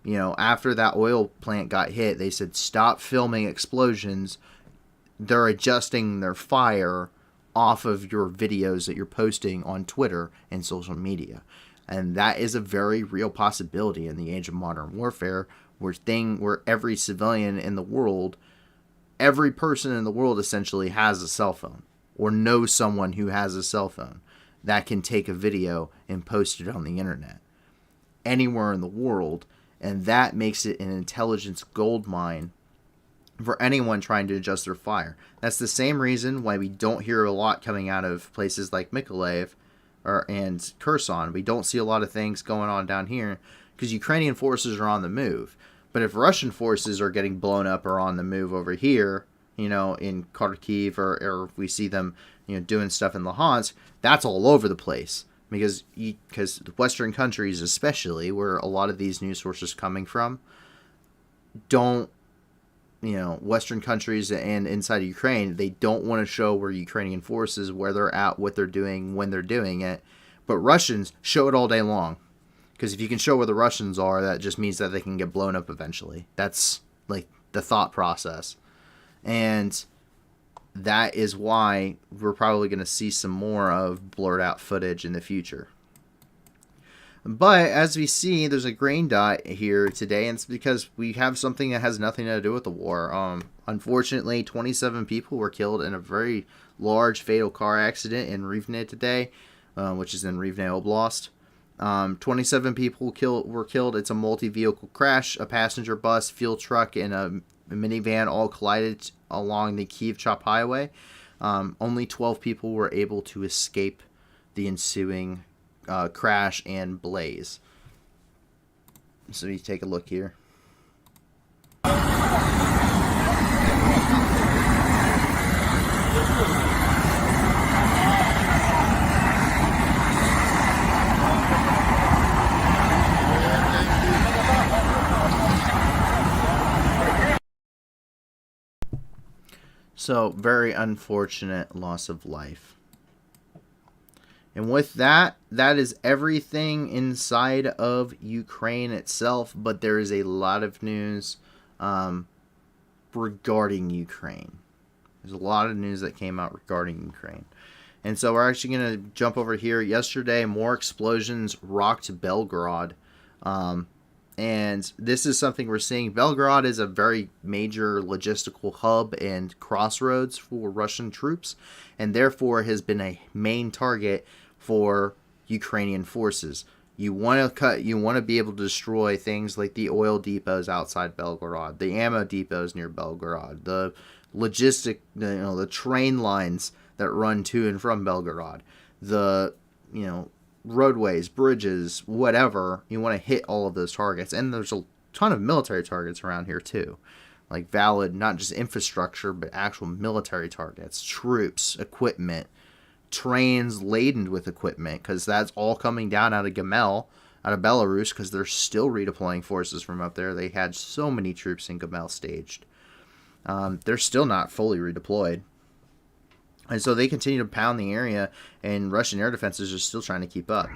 After that oil plant got hit, they said stop filming explosions. They're adjusting their fire off of your videos that you're posting on Twitter and social media. And that is a very real possibility in the age of modern warfare, where every civilian in the world, every person in the world essentially has a cell phone or knows someone who has a cell phone that can take a video and post it on the internet anywhere in the world. And that makes it an intelligence gold mine for anyone trying to adjust their fire. That's the same reason why we don't hear a lot coming out of places like Mykolaiv and Kherson. We don't see a lot of things going on down here because Ukrainian forces are on the move. But if Russian forces are getting blown up or on the move over here, in Kharkiv, or if we see them, doing stuff in Luhansk, that's all over the place. Because Western countries, especially, where a lot of these news sources coming from, don't, Western countries and inside of Ukraine, they don't want to show where Ukrainian forces, where they're at, what they're doing, when they're doing it. But Russians show it all day long. Because if you can show where the Russians are, that just means that they can get blown up eventually. That's like the thought process. And that is why we're probably going to see some more of blurred out footage in the future. But as we see, there's a green dot here today, and it's because we have something that has nothing to do with the war. Unfortunately, 27 people were killed in a very large fatal car accident in Rivne today, which is in Rivne Oblast. 27 people were killed. It's a multi-vehicle crash. A passenger bus, fuel truck, and a minivan all collided along the Kyiv-Chop highway. Only 12 people were able to escape the ensuing crash and blaze. So you take a look here. So, very unfortunate loss of life. And with that, that is everything inside of Ukraine itself. But there is a lot of news regarding Ukraine. There's a lot of news that came out regarding Ukraine. And so we're actually going to jump over here. Yesterday, more explosions rocked Belgorod. And this is something we're seeing. Belgorod is a very major logistical hub and crossroads for Russian troops, and therefore has been a main target for Ukrainian forces. You want to be able to destroy things like the oil depots outside Belgorod, the ammo depots near Belgorod, the the train lines that run to and from Belgorod, the roadways, bridges, whatever. You want to hit all of those targets. And there's a ton of military targets around here too, like valid, not just infrastructure, but actual military targets, troops, equipment, trains laden with equipment, because that's all coming down out of Gamel, out of Belarus, because they're still redeploying forces from up there. They had so many troops in Gamel staged. They're still not fully redeployed. And so they continue to pound the area, and Russian air defenses are still trying to keep up.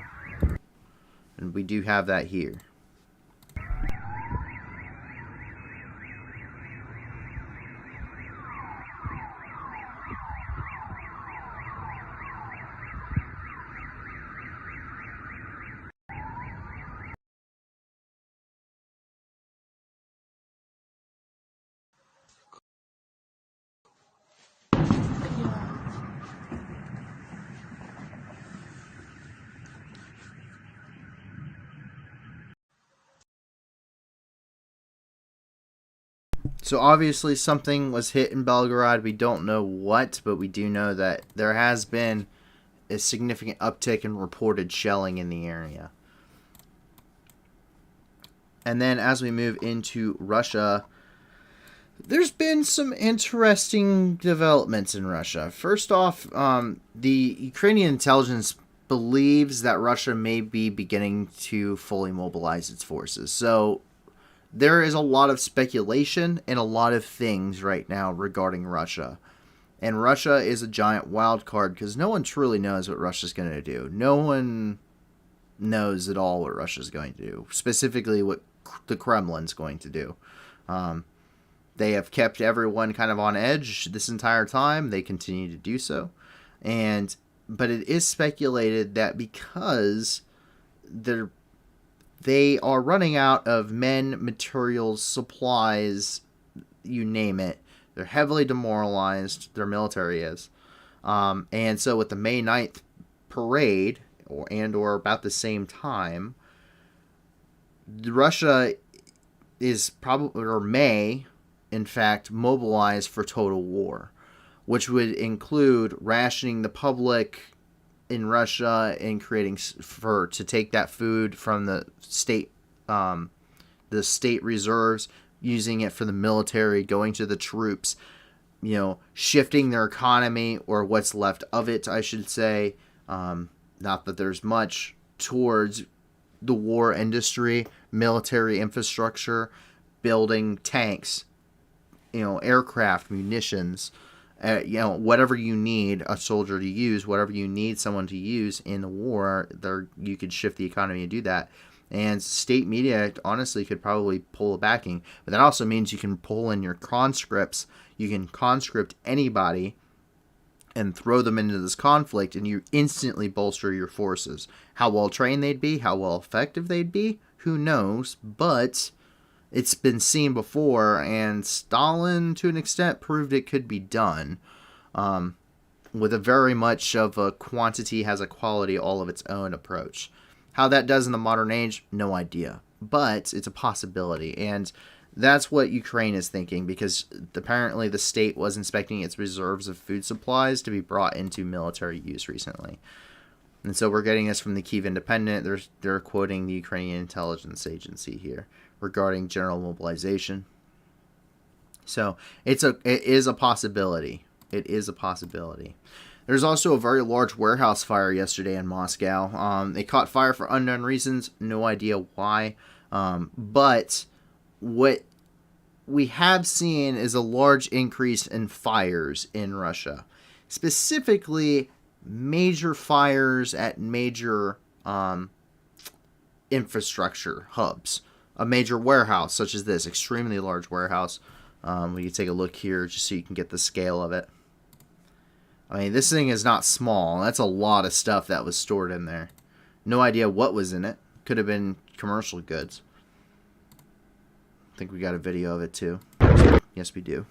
And we do have that here. So obviously something was hit in Belgorod. We don't know what, but we do know that there has been a significant uptick in reported shelling in the area. And then as we move into Russia, there's been some interesting developments in Russia. First off, the Ukrainian intelligence believes that Russia may be beginning to fully mobilize its forces. So there is a lot of speculation and a lot of things right now regarding Russia. And Russia is a giant wild card because no one truly knows what Russia's going to do. No one knows at all what Russia's going to do, specifically what the Kremlin's going to do. They have kept everyone kind of on edge this entire time. They continue to do so. But it is speculated that because they are running out of men, materials, supplies, you name it. They're heavily demoralized, their military is. And so with the May 9th parade, or about the same time, Russia is probably, or may, in fact, mobilize for total war, which would include rationing the public in Russia and creating to take that food from the state reserves, using it for the military, going to the troops, shifting their economy, or what's left of it, I should say. Not that there's much, towards the war industry, military infrastructure, building tanks, aircraft, munitions, whatever you need a soldier to use, whatever you need someone to use in the war, you could shift the economy and do that. And state media, honestly, could probably pull a backing. But that also means you can pull in your conscripts. You can conscript anybody and throw them into this conflict, and you instantly bolster your forces. How well trained they'd be, how well effective they'd be, who knows? But it's been seen before, and Stalin, to an extent, proved it could be done. With a very much of a quantity has a quality all of its own approach. How that does in the modern age, no idea. But it's a possibility, and that's what Ukraine is thinking, because apparently the state was inspecting its reserves of food supplies to be brought into military use recently. And so we're getting this from the Kyiv Independent. They're quoting the Ukrainian intelligence agency here regarding general mobilization. So it is a possibility. It is a possibility. There's also a very large warehouse fire yesterday in Moscow. They caught fire for unknown reasons. No idea why. But what we have seen is a large increase in fires in Russia. Specifically, major fires at major infrastructure hubs. A major warehouse such as this, extremely large warehouse. We can take a look here just so you can get the scale of it. I mean, this thing is not small. That's a lot of stuff that was stored in there. No idea what was in it. Could have been commercial goods. I think we got a video of it too. Yes, we do.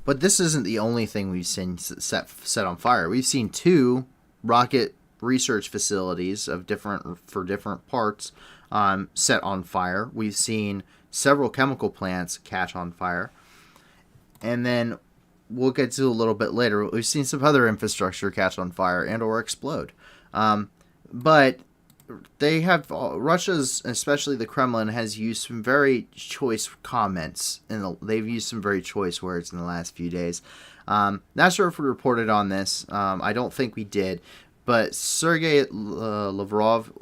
But this isn't the only thing we've seen set on fire. We've seen 2 rocket research facilities for different parts set on fire. We've seen several chemical plants catch on fire. And then we'll get to a little bit later. We've seen some other infrastructure catch on fire and or explode. But they have, Russia's, especially the Kremlin, has used some very choice comments, and they've used some very choice words in the last few days. Not sure if we reported on this. I don't think we did. But Sergei Lavrov,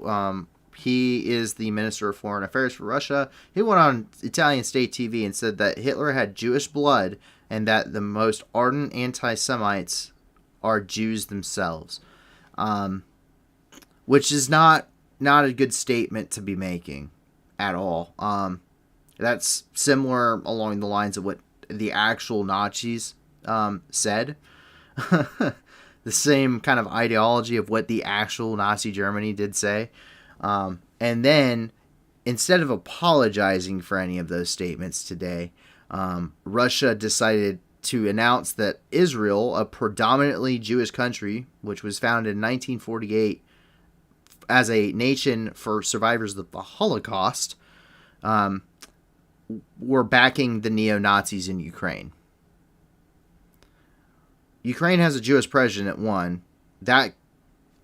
he is the Minister of Foreign Affairs for Russia. He went on Italian state TV and said that Hitler had Jewish blood and that the most ardent anti-Semites are Jews themselves. Which is not a good statement to be making at all. That's similar along the lines of what the actual Nazis said. The same kind of ideology of what the actual Nazi Germany did say. And then, instead of apologizing for any of those statements today, Russia decided to announce that Israel, a predominantly Jewish country, which was founded in 1948 as a nation for survivors of the Holocaust, were backing the neo-Nazis in Ukraine. Ukraine has a Jewish president, one. That,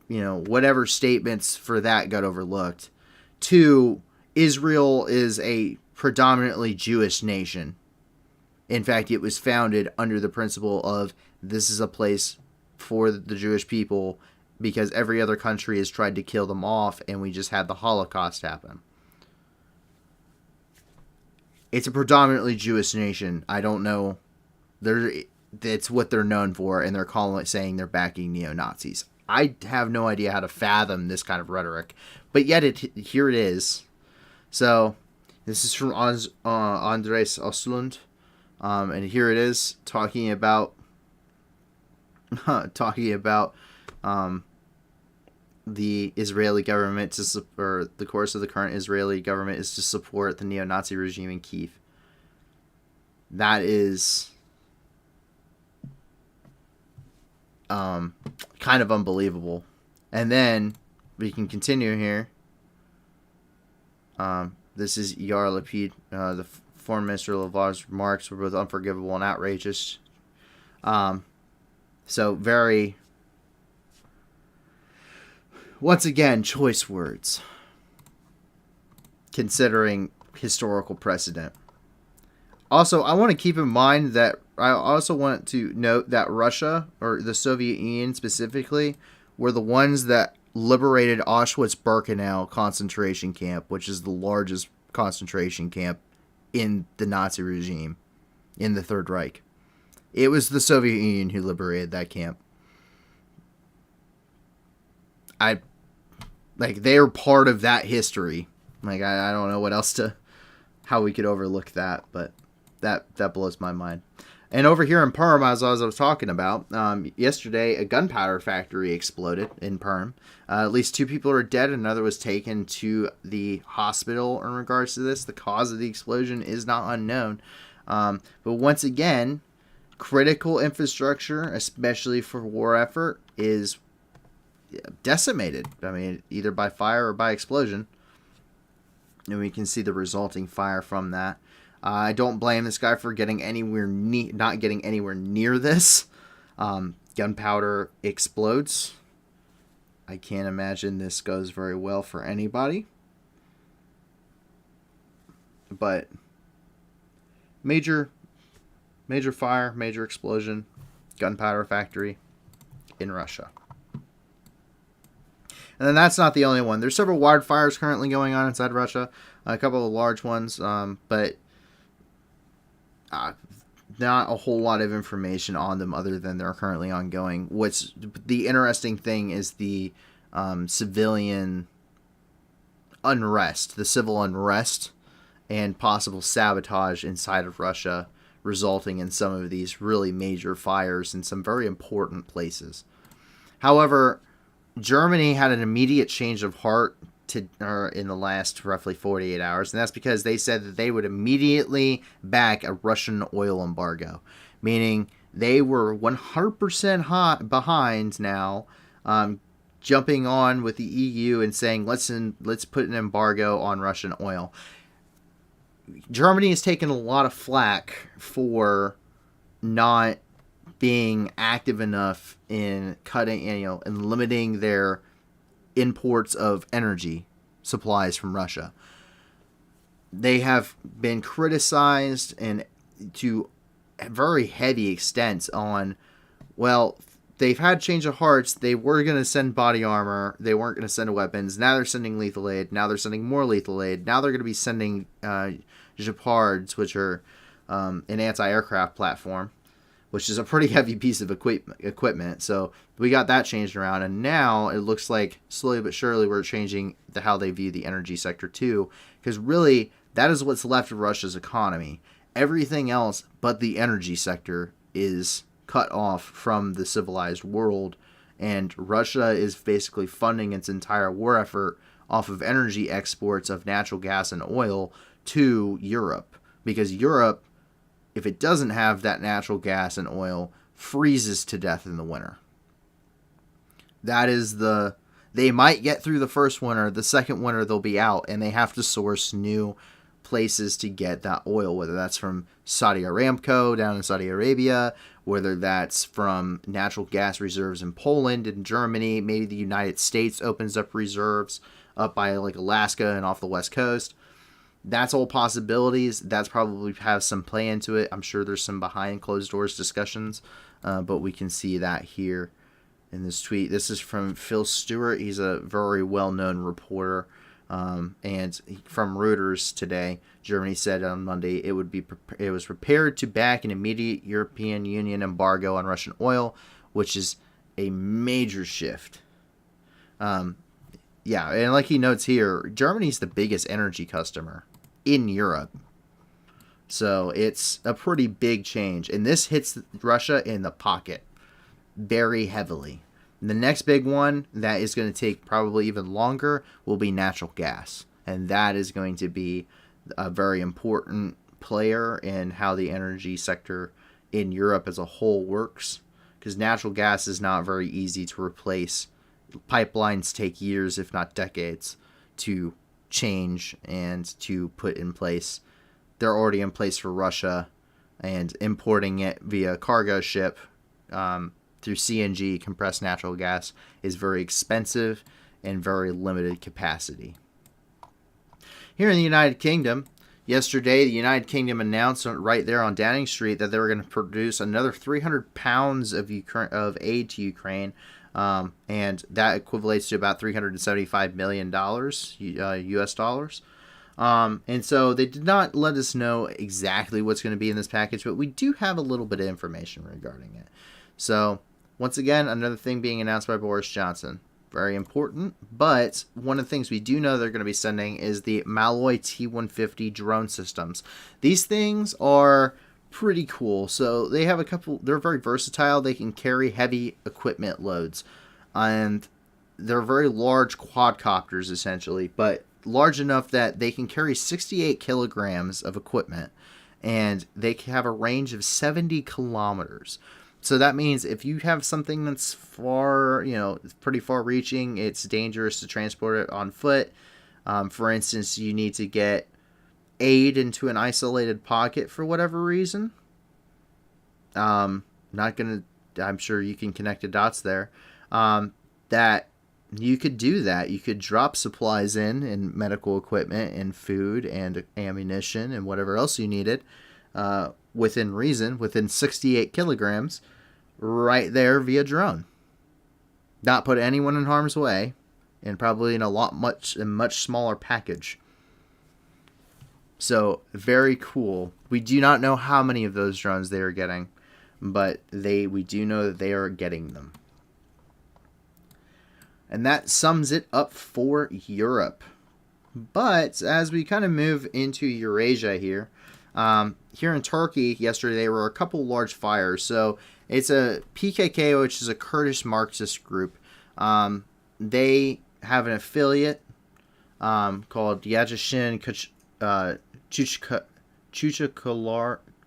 whatever statements for that got overlooked. Two, Israel is a predominantly Jewish nation. In fact, it was founded under the principle of this is a place for the Jewish people because every other country has tried to kill them off, and we just had the Holocaust happen. It's a predominantly Jewish nation. I don't know. That's what they're known for, and they're saying they're backing neo-Nazis. I have no idea how to fathom this kind of rhetoric, but yet here it is. So this is from Andres Oslund, and here it is talking about the Israeli government or the course of the current Israeli government is to support the neo-Nazi regime in Kyiv. That is kind of unbelievable. And then we can continue here. This is Yair Lapid, the foreign minister. Lavar's remarks were both unforgivable and outrageous. So very, once again, choice words, considering historical precedent. Also, I want to keep in mind that I also want to note that Russia, or the Soviet Union specifically, were the ones that liberated Auschwitz-Birkenau concentration camp, which is the largest concentration camp in the Nazi regime, in the Third Reich. It was the Soviet Union who liberated that camp. They're part of that history. I don't know what else how we could overlook that, but that blows my mind. And over here in Perm, as I was talking about, yesterday a gunpowder factory exploded in Perm. At least 2 people are dead, another was taken to the hospital in regards to this. The cause of the explosion is not unknown. But once again, critical infrastructure, especially for war effort, is decimated. Either by fire or by explosion. And we can see the resulting fire from that. I don't blame this guy for not getting anywhere near this. Gunpowder explodes. I can't imagine this goes very well for anybody. But major fire, major explosion, gunpowder factory in Russia. And then that's not the only one. There's several wildfires currently going on inside Russia. A couple of large ones, but not a whole lot of information on them other than they're currently ongoing. What's the interesting thing is the civilian unrest, the civil unrest, and possible sabotage inside of Russia, resulting in some of these really major fires in some very important places. However, Germany had an immediate change of heart in the last roughly 48 hours, and that's because they said that they would immediately back a Russian oil embargo, meaning they were 100% behind now, jumping on with the EU and saying let's put an embargo on Russian oil. Germany has taken a lot of flack for not being active enough in cutting, and limiting their imports of energy supplies from Russia. They have been criticized and to very heavy extents on, well, they've had change of hearts. They were going to send body armor. They weren't going to send weapons. Now they're sending lethal aid. Now they're sending more lethal aid. Now they're going to be sending Gepards, which are an anti-aircraft platform, which is a pretty heavy piece of equipment. So we got that changed around, and now it looks like slowly but surely we're changing how they view the energy sector too, because really that is what's left of Russia's economy. Everything else but the energy sector is cut off from the civilized world, and Russia is basically funding its entire war effort off of energy exports of natural gas and oil to Europe, because Europe, if it doesn't have that natural gas and oil, freezes to death in the winter. They might get through the first winter. The second winter they'll be out, and they have to source new places to get that oil, whether that's from Saudi Aramco down in Saudi Arabia, whether that's from natural gas reserves in Poland and Germany. Maybe the United States opens up reserves up by like Alaska and off the West Coast. That's all possibilities. That's probably have some play into it. I'm sure there's some behind closed doors discussions, but we can see that here in this tweet. This is from Phil Stewart. He's a very well-known reporter, and from Reuters today. Germany said on Monday it was prepared to back an immediate European Union embargo on Russian oil, which is a major shift. Yeah, and like he notes here, Germany's the biggest energy customer in Europe. So it's a pretty big change. And this hits Russia in the pocket very heavily. The next big one that is going to take probably even longer will be natural gas. And that is going to be a very important player in how the energy sector in Europe as a whole works. Because natural gas is not very easy to replace. Pipelines take years, if not decades, to change and to put in place. They're already in place for Russia, and importing it via cargo ship through CNG, compressed natural gas, is very expensive and very limited capacity. Here in the United Kingdom, yesterday the United Kingdom announced right there on Downing Street that they were going to produce another 300 pounds of aid to Ukraine, and that equates to about $375 million US dollars. And so they did not let us know exactly what's going to be in this package, but we do have a little bit of information regarding it. So once again, another thing being announced by Boris Johnson. Very important, but one of the things we do know they're going to be sending is the Malloy T-150 drone systems. These things are pretty cool. So they have a couple, they're very versatile. They can carry heavy equipment loads, and they're very large quadcopters essentially, but large enough that they can carry 68 kilograms of equipment, and they can have a range of 70 kilometers. So that means if you have something that's far, pretty far reaching, it's dangerous to transport it on foot. For instance, you need to get aid into an isolated pocket for whatever reason. I'm sure you can connect the dots there. That you could do that. You could drop supplies in and medical equipment and food and ammunition and whatever else you needed, within reason, within 68 kilograms, right there via drone. Not put anyone in harm's way, and probably in a much smaller package. So very cool. We do not know how many of those drones they are getting, but we do know that they are getting them. And that sums it up for Europe. But as we kind of move into Eurasia here, here in Turkey yesterday there were a couple large fires. So it's a PKK, which is a Kurdish Marxist group. They have an affiliate called Yajashin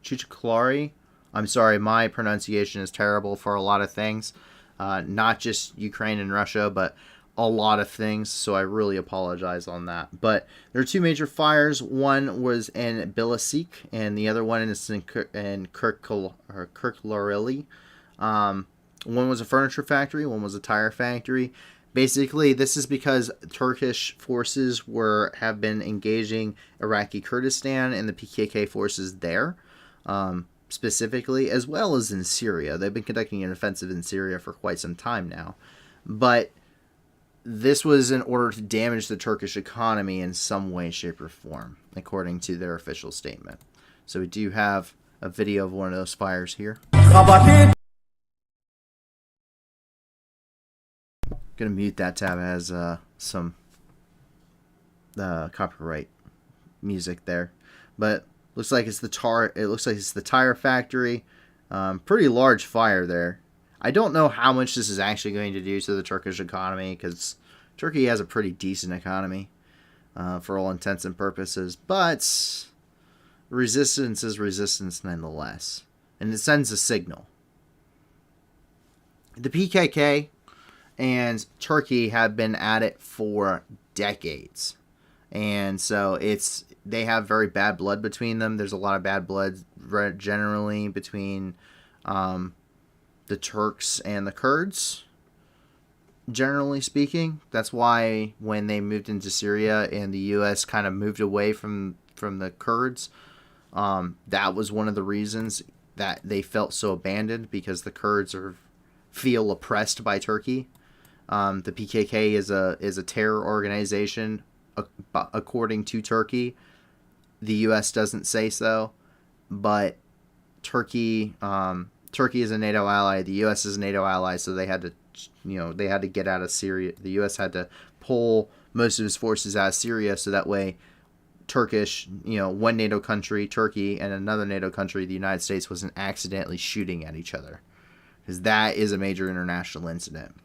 Chuchkalari. I'm sorry, my pronunciation is terrible for a lot of things. Not just Ukraine and Russia, but a lot of things, so I really apologize on that. But there are two major fires. One was in Bilasik, and the other one is in Kirklareli. One was a furniture factory, one was a tire factory. Basically, this is because Turkish forces have been engaging Iraqi Kurdistan and the PKK forces there, specifically, as well as in Syria. They've been conducting an offensive in Syria for quite some time now. But this was in order to damage the Turkish economy in some way, shape, or form, according to their official statement. So we do have a video of one of those fires here. Gonna mute that tab. It has some copyright music there, but looks like it's the tire factory. Pretty large fire there. I don't know how much this is actually going to do to the Turkish economy, because Turkey has a pretty decent economy for all intents and purposes, but resistance is resistance nonetheless, and it sends a signal. The PKK and Turkey have been at it for decades, and so they have very bad blood between them. There's a lot of bad blood generally between the Turks and the Kurds, generally speaking. That's why when they moved into Syria and the U.S. kind of moved away from the Kurds, that was one of the reasons that they felt so abandoned, because the Kurds feel oppressed by Turkey. The PKK is a terror organization according to Turkey. The U.S. doesn't say so, but Turkey is a NATO ally. The U.S. is a NATO ally, so they had to get out of Syria. The U.S. had to pull most of its forces out of Syria, so that way Turkish, one NATO country, Turkey, and another NATO country, the United States, wasn't accidentally shooting at each other, because that is a major international incident.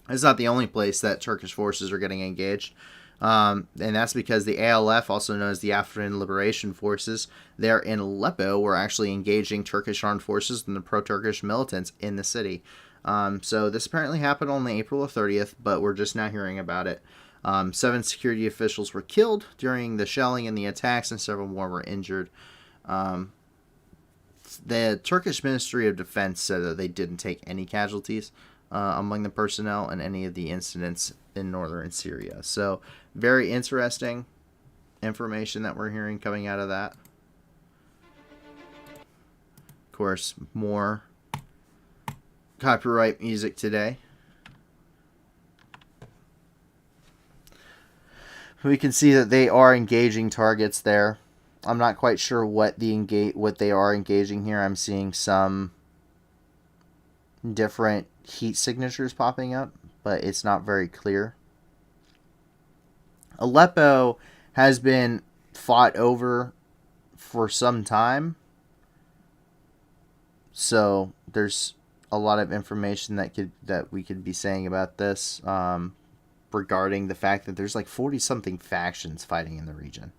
It's not the only place that Turkish forces are getting engaged. And that's because the ALF, also known as the Afrin Liberation Forces, there in Aleppo, were actually engaging Turkish armed forces and the pro-Turkish militants in the city. So this apparently happened on April 30th, but we're just now hearing about it. 7 security officials were killed during the shelling and the attacks, and several more were injured. The Turkish Ministry of Defense said that they didn't take any casualties among the personnel in any of the incidents in northern Syria. So very interesting information that we're hearing coming out of that. Of course, more copyright music today. We can see that they are engaging targets there. I'm not quite sure what they are engaging here. I'm seeing some different heat signatures popping up, but it's not very clear. Aleppo has been fought over for some time, so there's a lot of information that we could be saying about this, regarding the fact that there's like 40-something factions fighting in the region.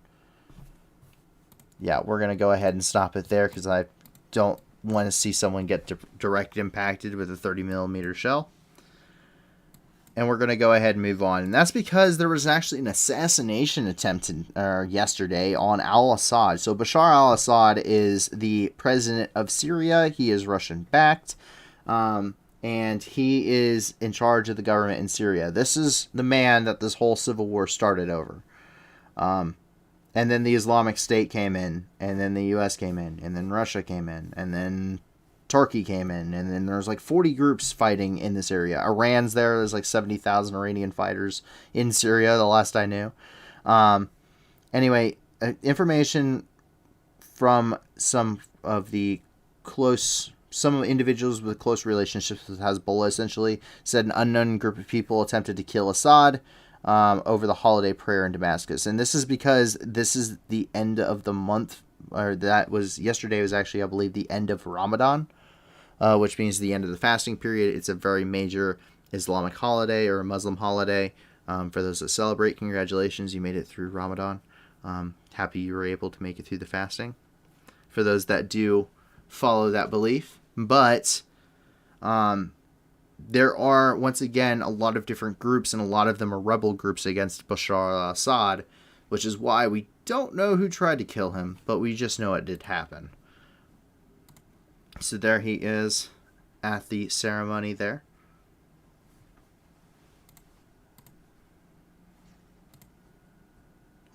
Yeah, we're going to go ahead and stop it there, because I don't want to see someone get direct impacted with a 30mm shell. And we're going to go ahead and move on. And that's because there was actually an assassination attempt yesterday on al-Assad. So Bashar al-Assad is the president of Syria. He is Russian-backed. And he is in charge of the government in Syria. This is the man that this whole civil war started over. And then the Islamic State came in, and then the U.S. came in, and then Russia came in, and then Turkey came in, and then there's like 40 groups fighting in this area. Iran's there. There's like 70,000 Iranian fighters in Syria, the last I knew. Anyway, information from some individuals with close relationships with Hezbollah essentially said an unknown group of people attempted to kill Assad over the holiday prayer in Damascus. And this is because this is the end of the month, or yesterday was actually, I believe, the end of Ramadan, which means the end of the fasting period. It's a very major Islamic holiday, or a Muslim holiday. For those that celebrate, congratulations, you made it through Ramadan. Happy you were able to make it through the fasting. For those that do follow that belief. But there are, once again, a lot of different groups, and a lot of them are rebel groups against Bashar al-Assad, which is why we don't know who tried to kill him, but we just know it did happen. So there he is at the ceremony there.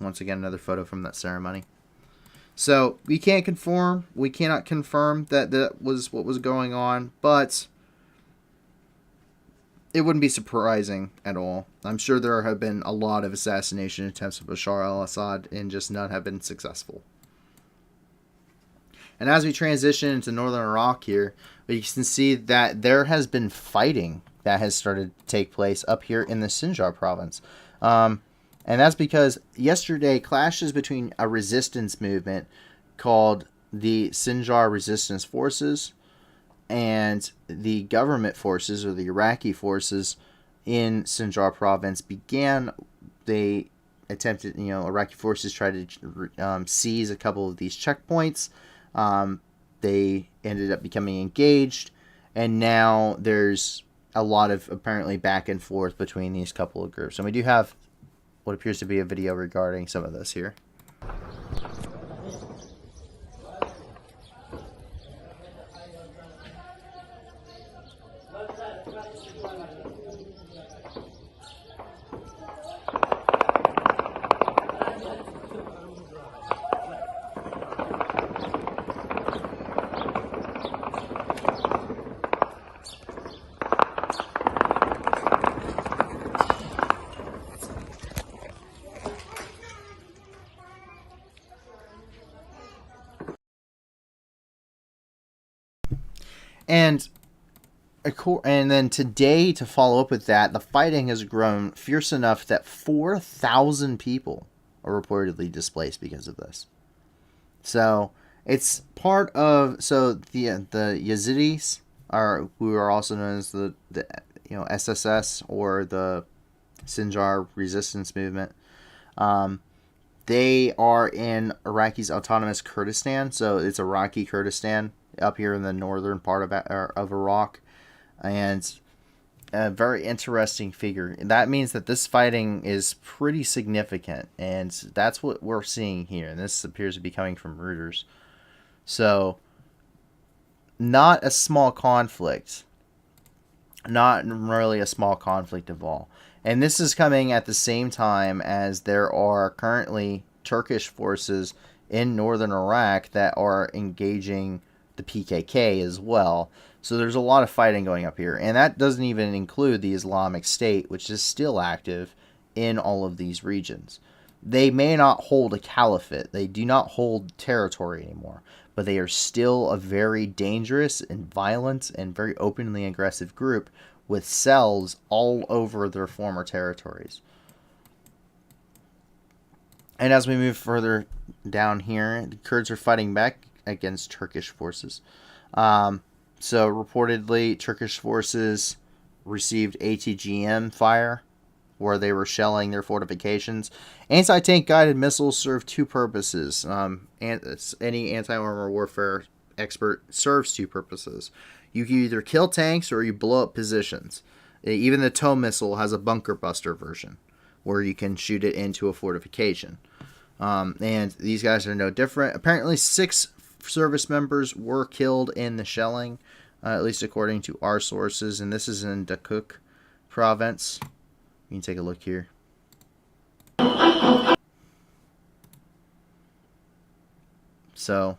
Once again, another photo from that ceremony. So we cannot confirm that that was what was going on, but it wouldn't be surprising at all. I'm sure there have been a lot of assassination attempts of Bashar al-Assad, and just none have been successful. And as we transition into northern Iraq here, we can see that there has been fighting that has started to take place up here in the Sinjar province. And that's because yesterday, clashes between a resistance movement called the Sinjar Resistance Forces and the government forces, or the Iraqi forces in Sinjar province, began. They attempted, Iraqi forces tried to seize a couple of these checkpoints. They ended up becoming engaged, and now there's a lot of apparently back and forth between these couple of groups. And we do have what appears to be a video regarding some of this here. And then today, to follow up with that, the fighting has grown fierce enough that 4,000 people are reportedly displaced because of this. So it's part of the Yazidis who are also known as the SSS, or the Sinjar Resistance Movement. They are in Iraqi's autonomous Kurdistan, so it's Iraqi Kurdistan up here in the northern part of Iraq, and a very interesting figure. That means that this fighting is pretty significant, and that's what we're seeing here. And this appears to be coming from Reuters. So, not a small conflict. Not really a small conflict at all. And this is coming at the same time as there are currently Turkish forces in northern Iraq that are engaging the PKK as well. So there's a lot of fighting going up here. And that doesn't even include the Islamic State, which is still active in all of these regions. They may not hold a caliphate. They do not hold territory anymore. But they are still a very dangerous and violent and very openly aggressive group with cells all over their former territories. And as we move further down here, the Kurds are fighting back against Turkish forces. So reportedly, Turkish forces received ATGM fire where they were shelling their fortifications. Anti-tank guided missiles serve two purposes. Any anti-armor warfare expert serves two purposes. You can either kill tanks or you blow up positions. Even the TOW missile has a bunker buster version where you can shoot it into a fortification. And these guys are no different. Apparently 6 service members were killed in the shelling, at least according to our sources. And this is in Dakuk province. You can take a look here. So,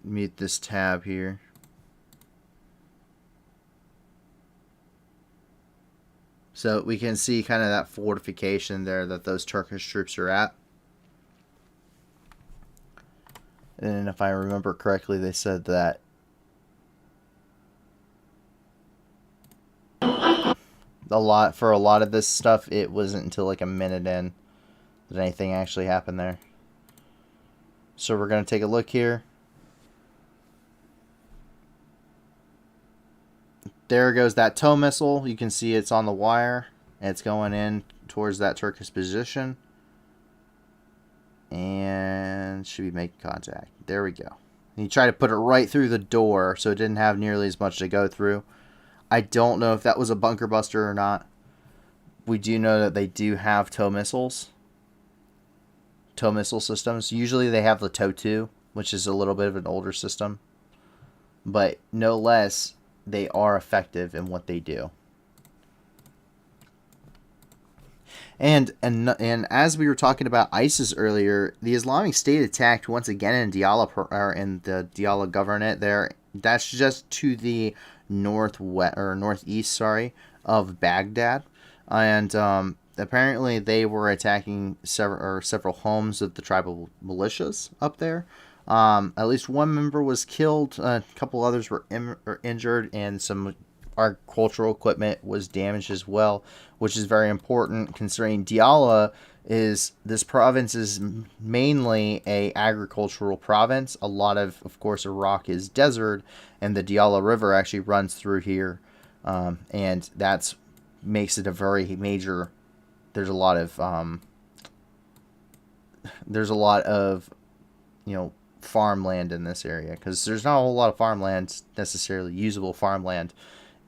mute this tab here. So we can see kind of that fortification there that those Turkish troops are at. And if I remember correctly, they said that for a lot of this stuff, it wasn't until like a minute in that anything actually happened there. So we're going to take a look here. There goes that TOW missile. You can see it's on the wire. It's going in towards that Turkish position. And should be making contact. There we go. And you try to put it right through the door so it didn't have nearly as much to go through. I don't know if that was a bunker buster or not. We do know that they do have TOW missiles. TOW missile systems. Usually they have the TOW 2, which is a little bit of an older system. But no less, they are effective in what they do. And as we were talking about ISIS earlier, the Islamic State attacked once again in Diyala, in the Diyala governorate there. That's just to the northeast, of Baghdad, and apparently they were attacking several homes of the tribal militias up there. At least one member was killed, a couple others were injured, and some agricultural equipment was damaged as well, which is very important considering Diyala this province is mainly a agricultural province. A lot of course, Iraq is desert, and the Diyala River actually runs through here, and that makes it a very major. There's a lot of farmland in this area, because there's not a whole lot of farmland, necessarily usable farmland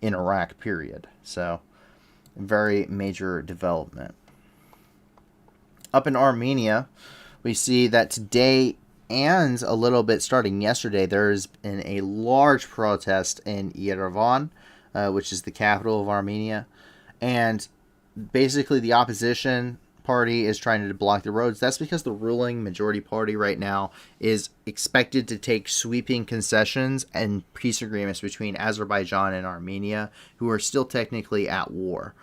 in Iraq, period. So, very major development. Up in Armenia, we see that today and a little bit starting yesterday, there's been a large protest in Yerevan, which is the capital of Armenia. And basically the opposition party is trying to block the roads. That's because the ruling majority party right now is expected to take sweeping concessions and peace agreements between Azerbaijan and Armenia, who are still technically at war.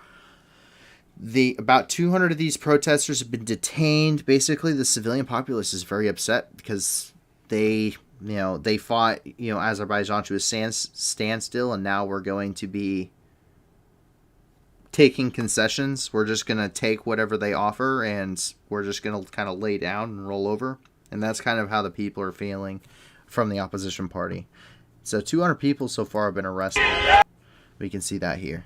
About 200 of these protesters have been detained. Basically, the civilian populace is very upset because they they fought, Azerbaijan to a standstill, and now we're going to be taking concessions. We're just going to take whatever they offer, and we're just going to kind of lay down and roll over. And that's kind of how the people are feeling from the opposition party. So 200 people so far have been arrested. We can see that here.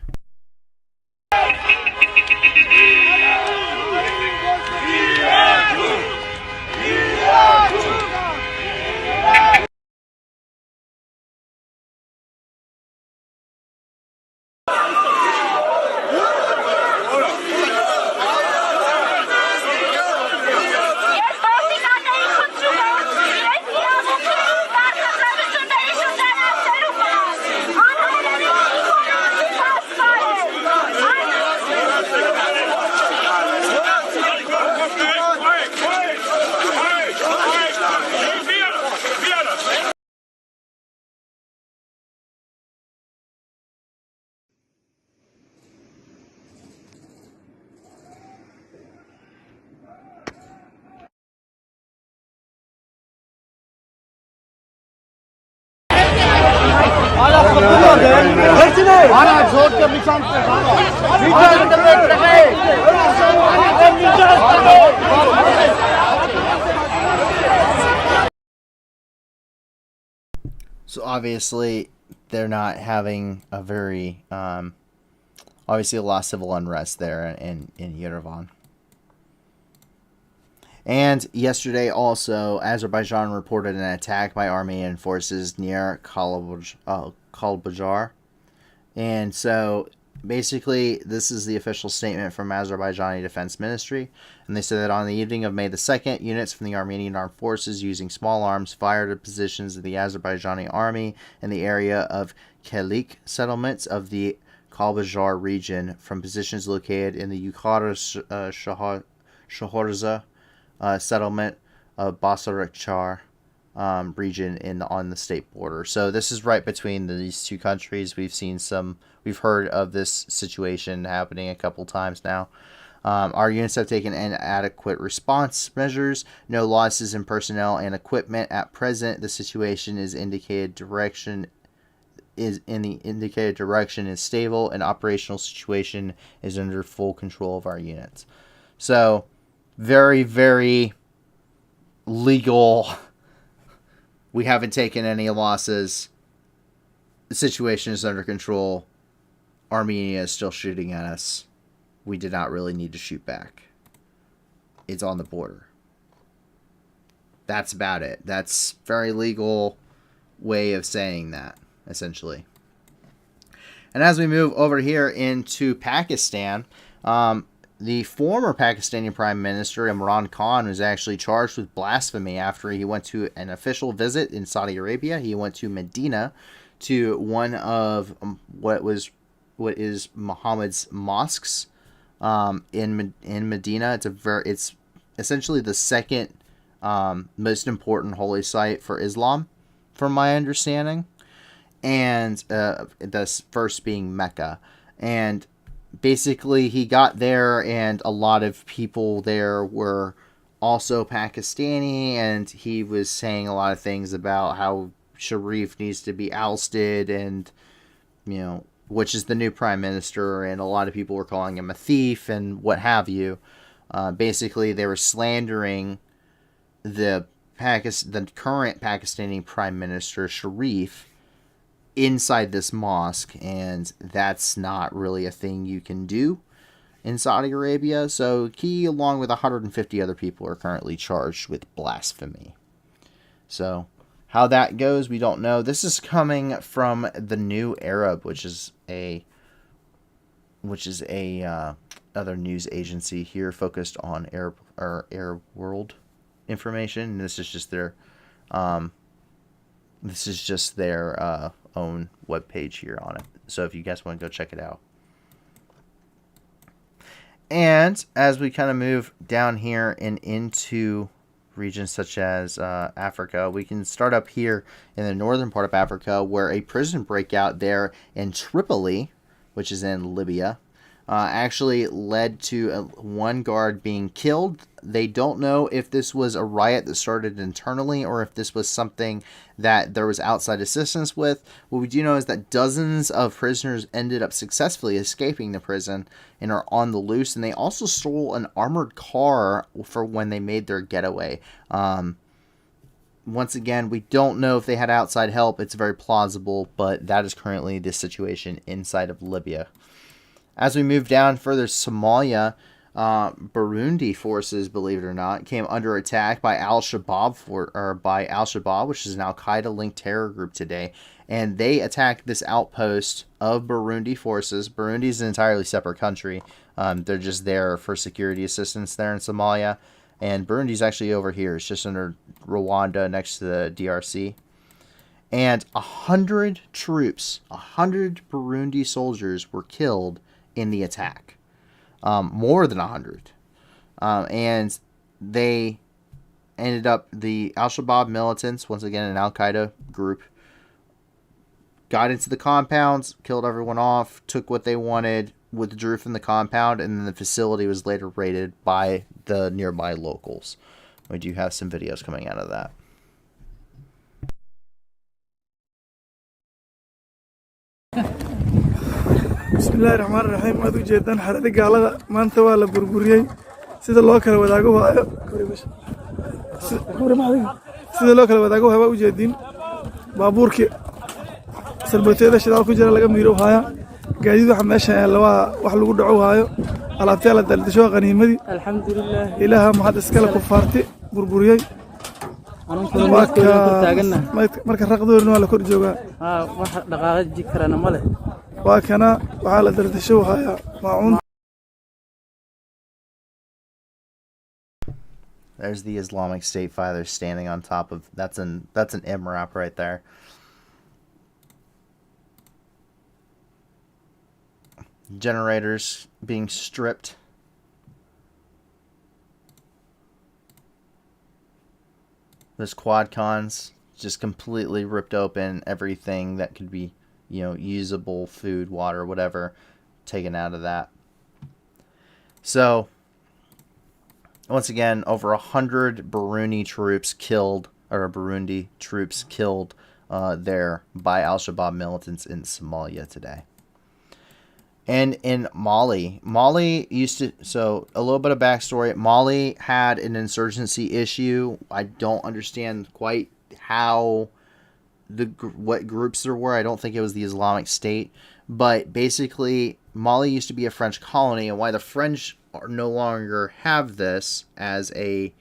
So obviously they're not having a very obviously a lot of civil unrest there in Yerevan. And yesterday also, Azerbaijan reported an attack by Armenian forces near Kalbajar. And so basically, this is the official statement from Azerbaijani Defense Ministry. And they said that on the evening of May the 2nd, units from the Armenian Armed Forces using small arms fired at positions of the Azerbaijani army in the area of Kelik settlements of the Kalbajar region from positions located in the Yukarı Shahorza settlement of Basarachar region on the state border. So this is right between these two countries. We've heard of this situation happening a couple times now. Our units have taken inadequate response measures. No losses in personnel and equipment at present. The situation is in the indicated direction is stable, and operational situation is under full control of our units. So very, very legal. We haven't taken any losses. The situation is under control. Armenia is still shooting at us. We did not really need to shoot back. It's on the border. That's about it. That's very legal way of saying that, essentially. And as we move over here into Pakistan, the former Pakistani Prime Minister Imran Khan was actually charged with blasphemy after he went to an official visit in Saudi Arabia. He went to Medina, to one of what is Muhammad's mosques in Medina. It's essentially the second most important holy site for Islam, from my understanding, and the first being Mecca. And basically, he got there, and a lot of people there were also Pakistani, and he was saying a lot of things about how Sharif needs to be ousted, and, which is the new prime minister, and a lot of people were calling him a thief and what have you. Basically, they were slandering the current Pakistani prime minister, Sharif, inside this mosque, and that's not really a thing you can do in Saudi Arabia. So he, along with 150 other people, are currently charged with blasphemy. So how that goes, we don't know. This is coming from the New Arab, which is a other news agency here focused on Arab world information. And this is just their own webpage here on it. So if you guys want to go check it out. And as we kind of move down here and into regions such as Africa, we can start up here in the northern part of Africa, where a prison breakout there in Tripoli, which is in Libya, actually led to one guard being killed. They don't know if this was a riot that started internally or if this was something that there was outside assistance with. What we do know is that dozens of prisoners ended up successfully escaping the prison and are on the loose, and they also stole an armored car for when they made their getaway. Once again, we don't know if they had outside help. It's very plausible, but that is currently the situation inside of Libya. As we move down further, Somalia, Burundi forces, believe it or not, came under attack by Al-Shabaab, which is an Al-Qaeda-linked terror group today, and they attacked this outpost of Burundi forces. Burundi is an entirely separate country. They're just there for security assistance there in Somalia, and Burundi's actually over here. It's just under Rwanda next to the DRC. And 100 troops, 100 Burundi soldiers were killed in the attack. More than 100. And they ended up, the Al-Shabaab militants, once again an Al-Qaeda group, got into the compounds, killed everyone off, took what they wanted, withdrew from the compound, and then the facility was later raided by the nearby locals. We do have some videos coming out of that. bismillahi raxmaani raxiim waad u jeedaan xaradii gaalada maanta waa la burburiyey sida loo kala wadaago waayo waa u jeedin baabuurkii salbateeda shidaal ku jira laga miiro haya gaadiid waxa meesha yaalla waa wax lagu dhaco haayo alaabtee la daldasho qaniimadii alxamdulillaah ilaaha maxad iskala ku faarti burburiyey marka raqdoorna waa la kor joogaa wax dhaqaaqaji karana ma leh waa kana waxaa la daldasho haya maacuun. There's the Islamic State fighters standing on top of that's an MRAP right there. Generators being stripped. Those quad-cons just completely ripped open. Everything that could be, usable, food, water, whatever, taken out of that. So, once again, over 100 Burundi troops killed there by Al-Shabaab militants in Somalia today. And in Mali used to, so a little bit of backstory, Mali had an insurgency issue. I don't understand quite how what groups there were. I don't think it was the Islamic State, but basically Mali used to be a French colony, and why the French no longer have this as a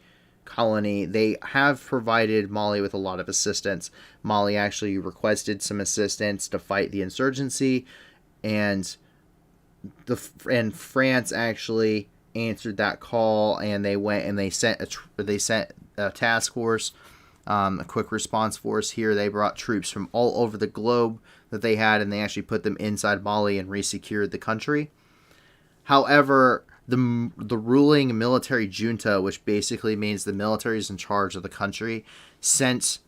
colony, they have provided Mali with a lot of assistance. Mali actually requested some assistance to fight the insurgency, and France actually answered that call, and they went and they sent a task force, a quick response force here. They brought troops from all over the globe that they had, and they actually put them inside Mali and resecured the country. However, the ruling military junta, which basically means the military is in charge of the country, sent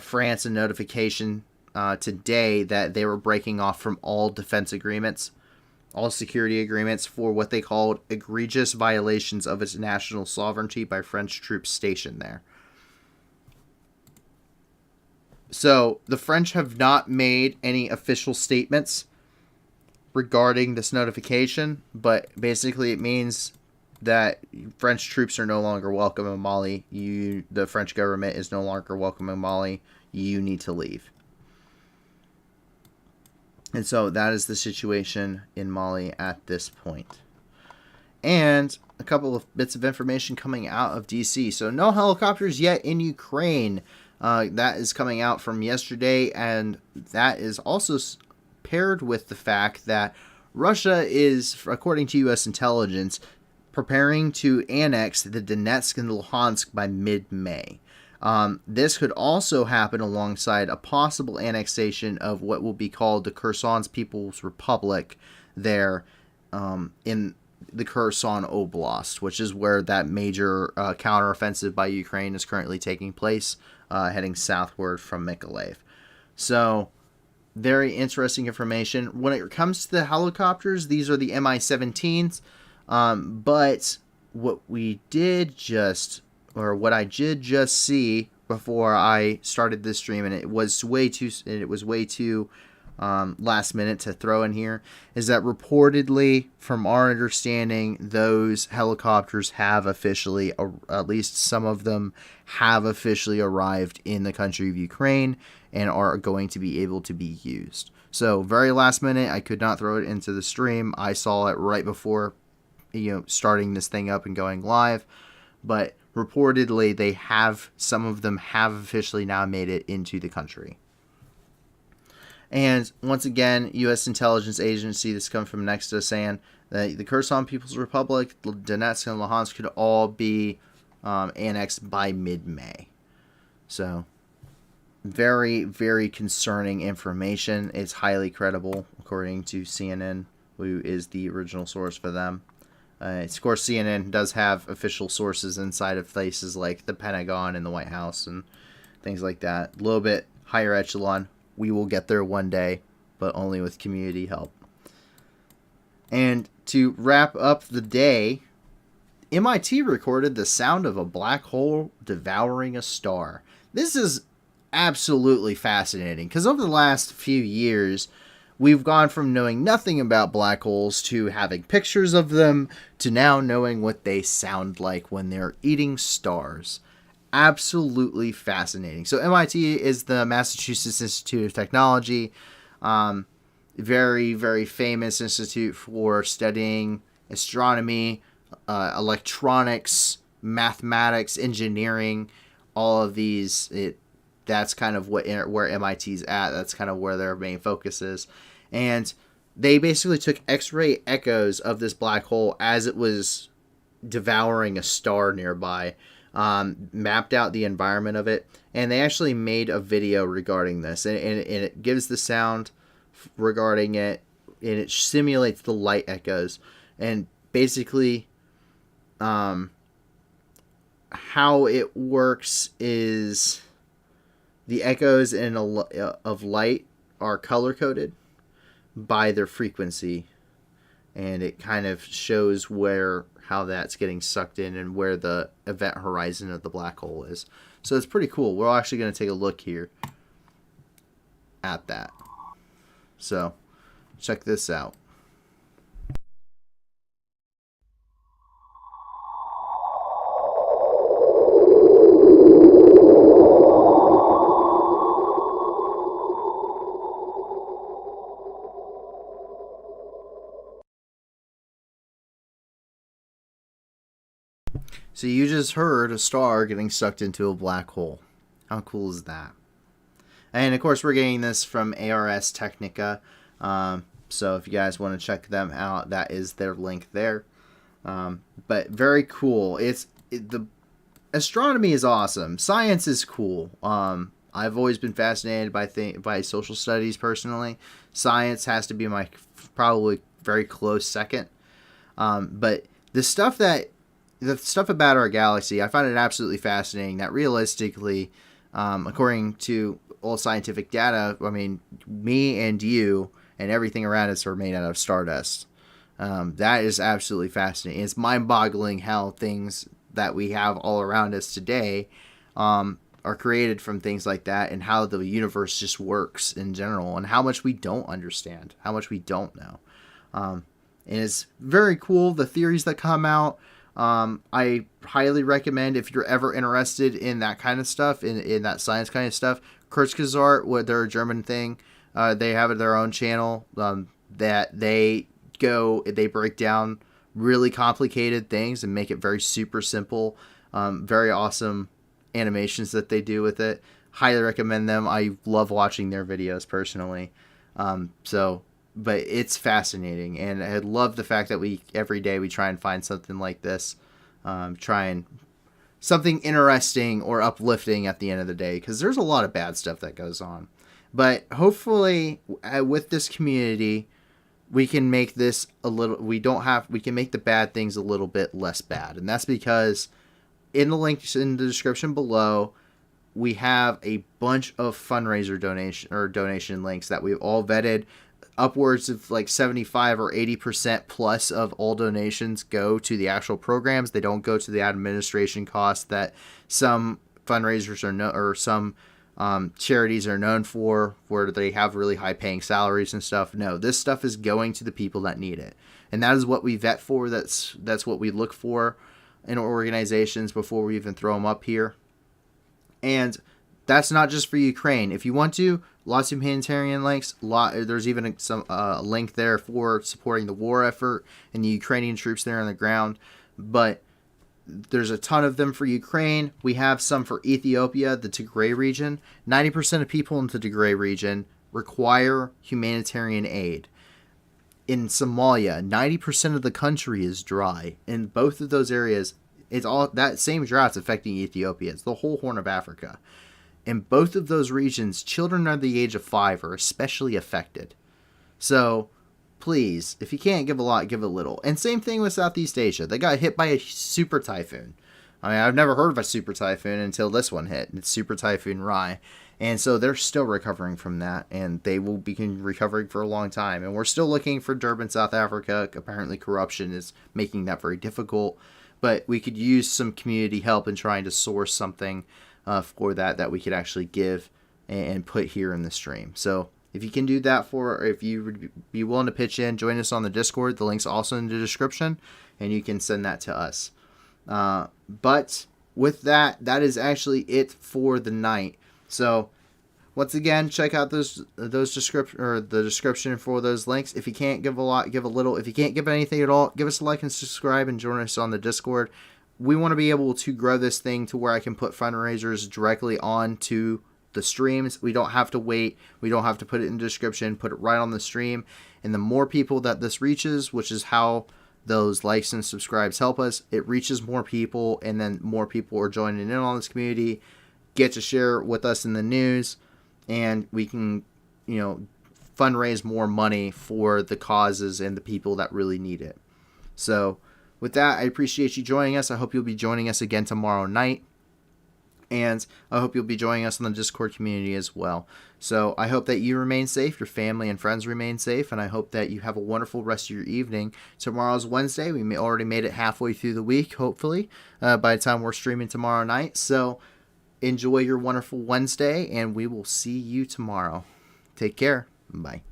France a notification today that they were breaking off from all defense agreements, all security agreements, for what they called egregious violations of its national sovereignty by French troops stationed there. So the French have not made any official statements regarding this notification, but basically it means that French troops are no longer welcome in Mali. The French government is no longer welcome in Mali. You need to leave. And so that is the situation in Mali at this point. And a couple of bits of information coming out of DC. So no helicopters yet in Ukraine. That is coming out from yesterday, and that is also paired with the fact that Russia is, according to U.S. intelligence, preparing to annex the Donetsk and Luhansk by mid-May. This could also happen alongside a possible annexation of what will be called the Kherson People's Republic there in the Kherson Oblast, which is where that major counteroffensive by Ukraine is currently taking place, heading southward from Mykolaiv. So very interesting information. When it comes to the helicopters, these are the Mi-17s. But what I did just see before I started this stream, and it was way too last minute to throw in here, is that reportedly, from our understanding, those helicopters have officially, at least some of them, have officially arrived in the country of Ukraine and are going to be able to be used. So very last minute, I could not throw it into the stream. I saw it right before, starting this thing up and going live, but reportedly some of them have officially now made it into the country. And once again, U.S. intelligence agency, this comes from Nexta, saying that the Kherson People's Republic, Donetsk, and Luhansk could all be annexed by mid-May. So, very, very concerning information. It's highly credible, according to CNN, who is the original source for them. Of course, CNN does have official sources inside of places like the Pentagon and the White House and things like that. A little bit higher echelon. We will get there one day, but only with community help. And to wrap up the day, MIT recorded the sound of a black hole devouring a star. This is absolutely fascinating, because over the last few years, we've gone from knowing nothing about black holes to having pictures of them to now knowing what they sound like when they're eating stars. Absolutely fascinating. So MIT is the Massachusetts Institute of Technology. Very, very famous institute for studying astronomy, electronics, mathematics, engineering, all of these. That's kind of where MIT's at. That's kind of where their main focus is. And they basically took X-ray echoes of this black hole as it was devouring a star nearby, mapped out the environment of it, and they actually made a video regarding this. And it gives the sound regarding it, and it simulates the light echoes. And basically, how it works is the echoes of light are color-coded by their frequency, and it kind of shows how that's getting sucked in and where the event horizon of the black hole is. So it's pretty cool. We're actually going to take a look here at that. So check this out. So you just heard a star getting sucked into a black hole. How cool is that? And of course, we're getting this from ARS Technica. So if you guys want to check them out, that is their link there. But very cool. The astronomy is awesome. Science is cool. I've always been fascinated by social studies personally. Science has to be my probably very close second. But the stuff about our galaxy, I find it absolutely fascinating that realistically, according to all scientific data, I mean, me and you and everything around us are made out of stardust. That is absolutely fascinating. It's mind-boggling how things that we have all around us today are created from things like that, and how the universe just works in general, and how much we don't understand, how much we don't know. And it's very cool, the theories that come out. I highly recommend, if you're ever interested in that kind of stuff, in that science kind of stuff, Kurzgesagt, they're a German thing. They have their own channel that they break down really complicated things and make it very super simple. Very awesome animations that they do with it. Highly recommend them. I love watching their videos personally. But it's fascinating, and I love the fact that every day we try and find something like this, something interesting or uplifting at the end of the day, because there's a lot of bad stuff that goes on. But hopefully, with this community, we can make this we can make the bad things a little bit less bad, and that's because in the links in the description below, we have a bunch of fundraiser donation links that we've all vetted. Upwards of like 75 or 80% plus of all donations go to the actual programs. They don't go to the administration costs that some fundraisers or some charities are known for, where they have really high paying salaries and stuff. No, this stuff is going to the people that need it. And that is what we vet for. That's what we look for in organizations before we even throw them up here. And that's not just for Ukraine. If you want to, lots of humanitarian links. There's even some link there for supporting the war effort and the Ukrainian troops there on the ground. But there's a ton of them for Ukraine. We have some for Ethiopia, the Tigray region. 90% of people in the Tigray region require humanitarian aid. In Somalia, 90% of the country is dry. In both of those areas, it's all that same drought's affecting Ethiopia. It's the whole Horn of Africa. In both of those regions, children under the age of 5 are especially affected. So, please, if you can't give a lot, give a little. And same thing with Southeast Asia. They got hit by a super typhoon. I mean, I've never heard of a super typhoon until this one hit. It's Super Typhoon Rai. And so they're still recovering from that, and they will be recovering for a long time. And we're still looking for Durban, South Africa. Apparently corruption is making that very difficult. But we could use some community help in trying to source something for that we could actually give and put here in the stream. So if you can do that if you would be willing to pitch in, join us on the Discord. The link's also in the description, and you can send that to us. But with that is actually it for the night. So once again, check out those description or the description for those links. If you can't give a lot, give a little. If you can't give anything at all, give us a like and subscribe and join us on the Discord. We want to be able to grow this thing to where I can put fundraisers directly onto the streams. We don't have to wait. We don't have to put it in the description. Put it right on the stream. And the more people that this reaches, which is how those likes and subscribes help us, it reaches more people, and then more people are joining in on this community, get to share with us in the news, and we can, fundraise more money for the causes and the people that really need it. So with that, I appreciate you joining us. I hope you'll be joining us again tomorrow night. And I hope you'll be joining us in the Discord community as well. So I hope that you remain safe, your family and friends remain safe, and I hope that you have a wonderful rest of your evening. Tomorrow's Wednesday. We already made it halfway through the week, hopefully, by the time we're streaming tomorrow night. So enjoy your wonderful Wednesday, and we will see you tomorrow. Take care. Bye.